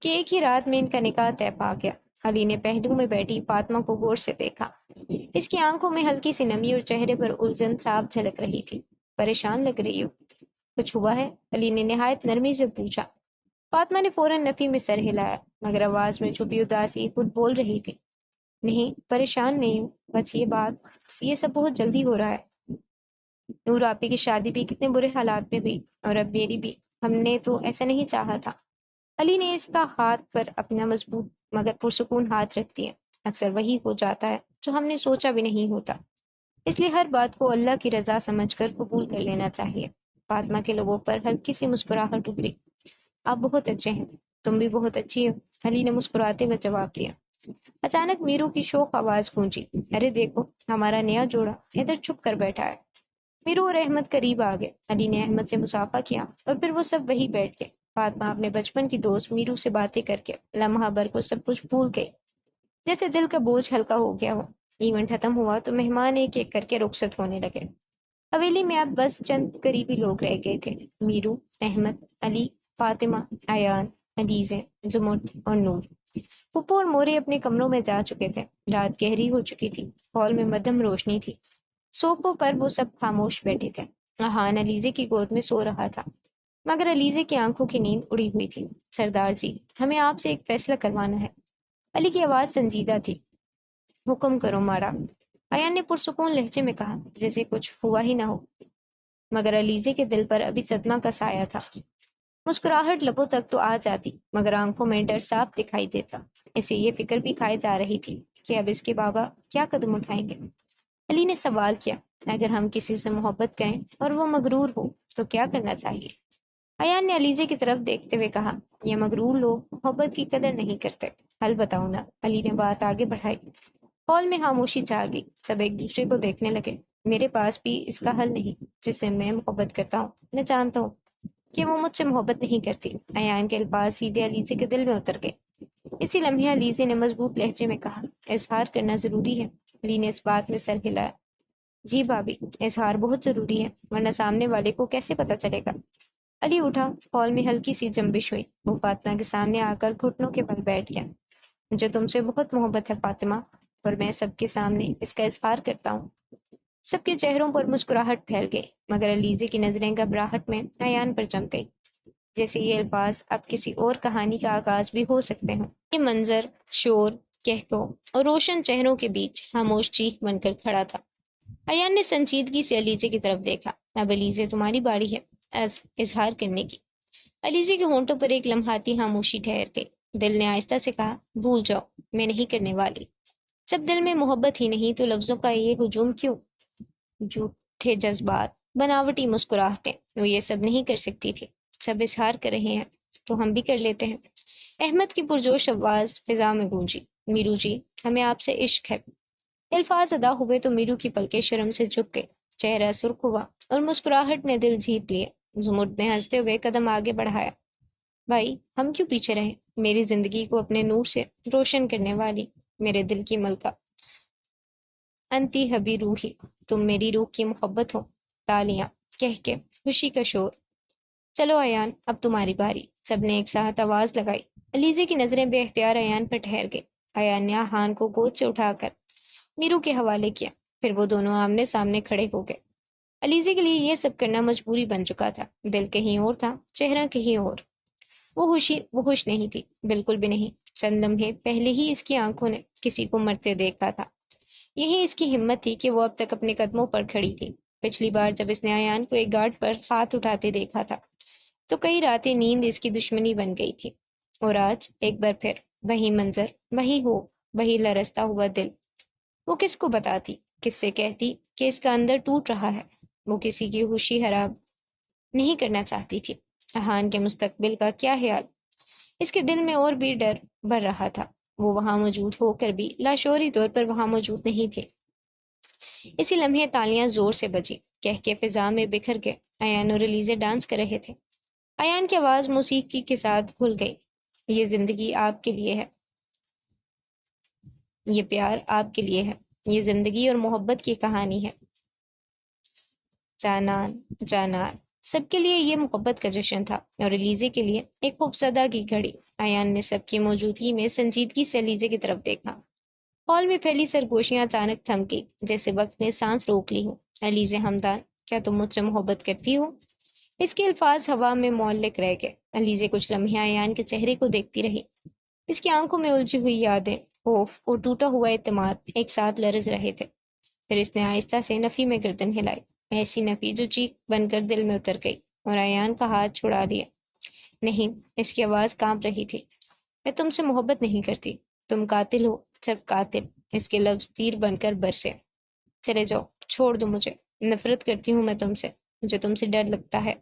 کہ ایک ہی رات میں ان کا نکاح طے پا گیا۔ علی نے پہلو میں بیٹھی فاطمہ کو غور سے دیکھا۔ اس کی آنکھوں میں ہلکی سی نمی اور چہرے پر الجھن صاف جھلک رہی تھی۔ پریشان لگ رہی ہو، کچھ ہوا ہے؟ علی نے نہایت نرمی سے پوچھا۔ فاطمہ نے فوراً نفی میں سر ہلایا، مگر آواز میں چھپی اداسی خود بول رہی تھی، نہیں پریشان نہیں ہوں، بس یہ سب بہت جلدی ہو رہا ہے۔ نور آپی کی شادی بھی کتنے برے حالات میں ہوئی اور اب میری بھی، ہم نے تو ایسا نہیں چاہا تھا۔ علی نے اس کا ہاتھ پر اپنا مضبوط مگر پرسکون ہاتھ رکھ دیا۔ اکثر وہی ہو جاتا ہے جو ہم نے سوچا بھی نہیں ہوتا، اس لیے ہر بات کو اللہ کی رضا سمجھ کر قبول کر لینا چاہیے۔ فاطمہ کے لبوں پر ہلکی سی مسکراہٹ ابھری۔ آپ بہت اچھے ہیں، تم بھی بہت اچھی ہو، علی نے مسکراتے ہوئے جواب دیا۔ اچانک میرو کی شوق آواز گونجی، ارے دیکھو ہمارا نیا جوڑا ادھر چھپ کر بیٹھا ہے۔ میرو اور احمد قریب آ گئے۔ علی نے احمد سے مصافحہ کیا اور پھر وہ سب وہی بیٹھ گئے۔ فاطمہ اپنے بچپن کی دوست میرو سے باتیں کر کے لمحہ بھر کو سب کچھ بھول گئی، جیسے دل کا بوجھ ہلکا ہو گیا ہو۔ ایونٹ ختم ہوا تو مہمان ایک ایک کر کے رخصت ہونے لگے۔ حویلی میں اب بس چند قریبی لوگ رہ گئے تھے، میرو، احمد، علی، فاطمہ، ایان، علیزے، زمرد اور نور۔ پھپھو اور مورے اپنے کمروں میں جا چکے تھے۔ رات گہری ہو چکی تھی، ہال میں مدھم روشنی تھی۔ صوفوں پر وہ سب خاموش بیٹھے تھے۔ احان علیزے کی گود میں سو رہا تھا، مگر علیزے کی آنکھوں کی نیند اڑی ہوئی تھی۔ سردار جی، ہمیں آپ سے ایک فیصلہ کروانا ہے۔ علی کی آواز سنجیدہ تھی۔ حکم کرو ماڑا، ایان نے پرسکون لہجے میں کہا، جیسے کچھ ہوا ہی نہ ہو۔ مگر علیزے کے دل پر ابھی صدمہ کا سایہ تھا۔ مسکراہٹ لبوں تک تو آ جاتی مگر آنکھوں میں ڈر صاف دکھائی دیتا۔ اسے یہ فکر بھی کھائے جا رہی تھی کہ اب اس کے بابا کیا قدم اٹھائیں گے۔ علی نے سوال کیا، اگر ہم کسی سے محبت کریں اور وہ مغرور ہو تو کیا کرنا چاہیے؟ ایان نے علیزے کی طرف دیکھتے ہوئے کہا، یہ مغرور لوگ محبت کی قدر نہیں کرتے، حل بتاؤ نا۔ علی نے بات آگے بڑھائی۔ ہال میں خاموشی چھا گئی، سب ایک دوسرے کو دیکھنے لگے۔ میرے پاس بھی اس کا حل نہیں، جس سے میں محبت کرتا ہوں میں جانتا ہوں کہ وہ مجھ سے محبت نہیں کرتی۔ ایان کے الفاظ سیدھے علیزے کے دل میں اتر گئے۔ اسی لمحے علیزے نے مضبوط لہجے میں کہا، اظہار کرنا ضروری ہے۔ علی نے اس بات میں سر ہلایا، جی بھابھی، اظہار بہت ضروری ہے، ورنہ سامنے والے کو کیسے پتہ چلے گا۔ علی اٹھا، ہال میں ہلکی سی جنبش ہوئی۔ وہ فاطمہ کے سامنے آ کر گھٹنوں کے بل بیٹھ گیا۔ مجھے تم سے بہت محبت ہے فاطمہ، اور میں سب کے سامنے اس کا اظہار کرتا ہوں۔ سب کے چہروں پر مسکراہٹ پھیل گئی، مگر علیزے کی نظریں گھبراہٹ میں ایان پر جم گئی، جیسے یہ الفاظ اب کسی اور کہانی کا آغاز بھی ہو سکتے ہوں۔ یہ منظر، شور کہہ کو، اور روشن چہروں کے بیچ خاموش چیخ بن کر کھڑا تھا۔ ایان نے سنجیدگی سے علیزے کی طرف دیکھا۔ اب علیزے تمہاری باری ہے اظہار کرنے کی۔ علیزے کے ہونٹوں پر ایک لمحاتی خاموشی ٹھہر گئی۔ دل نے آہستہ سے کہا، بھول جاؤ، میں نہیں کرنے والی۔ جب دل میں محبت ہی نہیں تو لفظوں کا یہ ہجوم کیوں؟ جھوٹے جذبات، بناوٹی مسکراہٹیں، وہ یہ سب نہیں کر سکتی تھی۔ سب اظہار کر رہے ہیں تو ہم بھی کر لیتے ہیں۔ احمد کی پرجوش آواز فضا میں گونجی، میرو جی، ہمیں آپ سے عشق ہے۔ الفاظ ادا ہوئے تو میرو کی پلکیں شرم سے جھک گئے، چہرہ سرخ ہوا اور مسکراہٹ نے دل جیت لیے۔ زمرد نے ہنستے ہوئے قدم آگے بڑھایا، بھائی ہم کیوں پیچھے رہیں؟ میری زندگی کو اپنے نور سے روشن کرنے والی، میرے دل کی ملکہ، انتی حبی روحی، تم میری روح کی محبت ہو۔ تالیاں، کہہ کے خوشی کا شور۔ چلو ایان، اب تمہاری باری، سب نے ایک ساتھ آواز لگائی۔ علیزے کی نظریں بے اختیار ایان پر ٹھہر گئی۔ ایان نے ہان کو گود سے اٹھا کر میرو کے حوالے کیا، پھر وہ دونوں آمنے سامنے کھڑے ہو گئے۔ علیزے کے لیے یہ سب کرنا مجبوری بن چکا تھا، دل کہیں اور تھا، چہرہ کہیں اور۔ وہ خوش نہیں تھی، بالکل بھی نہیں۔ چند لمحے پہلے ہی اس کی آنکھوں نے کسی کو مرتے دیکھا تھا۔ یہی اس کی ہمت تھی کہ وہ اب تک اپنے قدموں پر کھڑی تھی۔ پچھلی بار جب اس نے ایان کو ایک گارڈ پر ہاتھ اٹھاتے دیکھا تھا تو کئی راتیں نیند اس کی دشمنی بن گئی تھی، اور آج ایک بار پھر وہی منظر، وہی لرزتا ہوا دل۔ وہ کس کو بتاتی، کس سے کہتی کہ اس کا اندر ٹوٹ رہا ہے؟ وہ کسی کی خوشی خراب نہیں کرنا چاہتی تھی۔ احان کے مستقبل کا کیا خیال؟ اس کے دل میں اور بھی ڈر بھر رہا تھا۔ وہ وہاں موجود ہو کر بھی لاشعوری طور پر وہاں موجود نہیں تھے۔ اسی لمحے تالیاں زور سے بجی، کہہ کے فضا میں بکھر کے ایان اور علیزے ڈانس کر رہے تھے۔ ایان کی آواز موسیقی کے ساتھ کھل گئی، یہ زندگی آپ کے لیے ہے، یہ پیار آپ کے لیے ہے، یہ زندگی اور محبت کی کہانی ہے۔ جانان، جانان، سب کے لیے یہ محبت کا جشن تھا، اور علیزے کے لیے ایک خوفزدہ کی گھڑی۔ ایان نے سب کی موجودگی میں سنجیدگی سے علیزے کی طرف دیکھا۔ ہال میں پھیلی سرگوشیاں اچانک تھم گئی، جیسے وقت نے سانس روک لی ہو۔ علیزے ہمدان، کیا تم مجھ سے محبت کرتی ہو؟ اس کے الفاظ ہوا میں معلق رہ گئے۔ علیزے کچھ لمحے ایان کے چہرے کو دیکھتی رہی۔ اس کی آنکھوں میں الجھی ہوئی یادیں، خوف اور ٹوٹا ہوا اعتماد ایک ساتھ لرز رہے تھے۔ پھر اس نے آہستہ سے نفی میں گردن ہلائی، ایسی نفی جو چیخ بن کر دل میں اتر گئی، اور ایان کا ہاتھ چھڑا لیا۔ نہیں، اس کی آواز کانپ رہی تھی، میں تم سے محبت نہیں کرتی، تم قاتل ہو، صرف قاتل۔ اس کے لفظ تیر بن کر برسے، چلے جاؤ، چھوڑ دو مجھے، نفرت کرتی ہوں میں تم سے، مجھے تم سے ڈر لگتا ہے۔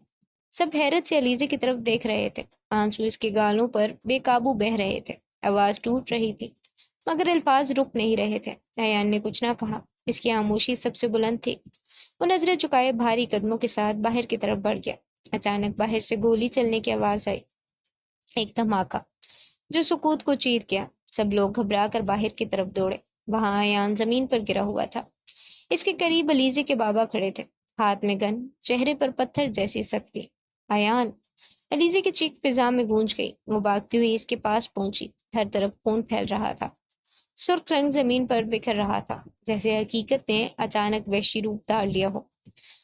سب حیرت سے علیزے کی طرف دیکھ رہے تھے، آنسو اس کے گالوں پر بے قابو بہہ رہے تھے، آواز ٹوٹ رہی تھی مگر الفاظ رک نہیں رہے تھے۔ ایان نے کچھ نہ کہا، اس کی خاموشی سب سے بلند تھی۔ وہ نظریں چکائے بھاری قدموں کے ساتھ باہر کی طرف بڑھ گیا۔ اچانک باہر سے گولی چلنے کی آواز آئی، ایک دھماکہ جو سکوت کو چیر گیا۔ سب لوگ گھبرا کر باہر کی طرف دوڑے۔ وہاں ایان زمین پر گرا ہوا تھا، اس کے قریب علیزے کے بابا کھڑے تھے، ہاتھ میں گن، چہرے پر پتھر جیسی سختی۔ ایان! علیزے کی چیخ فضا میں گونج گئی۔ وہ بھاگتی ہوئی اس کے پاس پہنچی، ہر طرف خون پھیل رہا تھا، سرخ رنگ زمین پر بکھر رہا تھا، جیسے حقیقت نے اچانک وحشی روپ دھار لیا ہو۔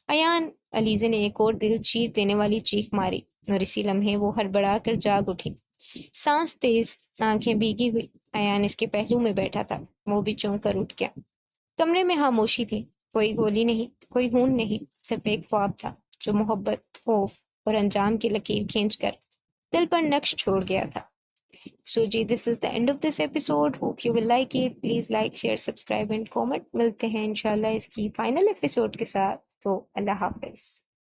ایان! علیزے نے ایک اور دل چیر دینے والی چیخ ماری، اور اسی لمحے وہ ہڑبڑا کر جاگ اٹھی، سانس تیز، آنکھیں بھیگی ہوئی۔ ایان اس کے پہلو میں بیٹھا تھا، وہ بھی چونک کر اٹھ گیا۔ کمرے میں خاموشی تھی، کوئی گولی نہیں، کوئی خون نہیں، صرف ایک خواب تھا جو محبت، خوف اور انجام کی لکیر کھینچ کر دل پر نقش چھوڑ گیا تھا۔ So G this is the end of this episode. Hope you will like it. Please like, share, subscribe and comment. ملتے ہیں انشاءاللہ اس کی فائنل ایپیسوڈ کے ساتھ، تو اللہ حافظ۔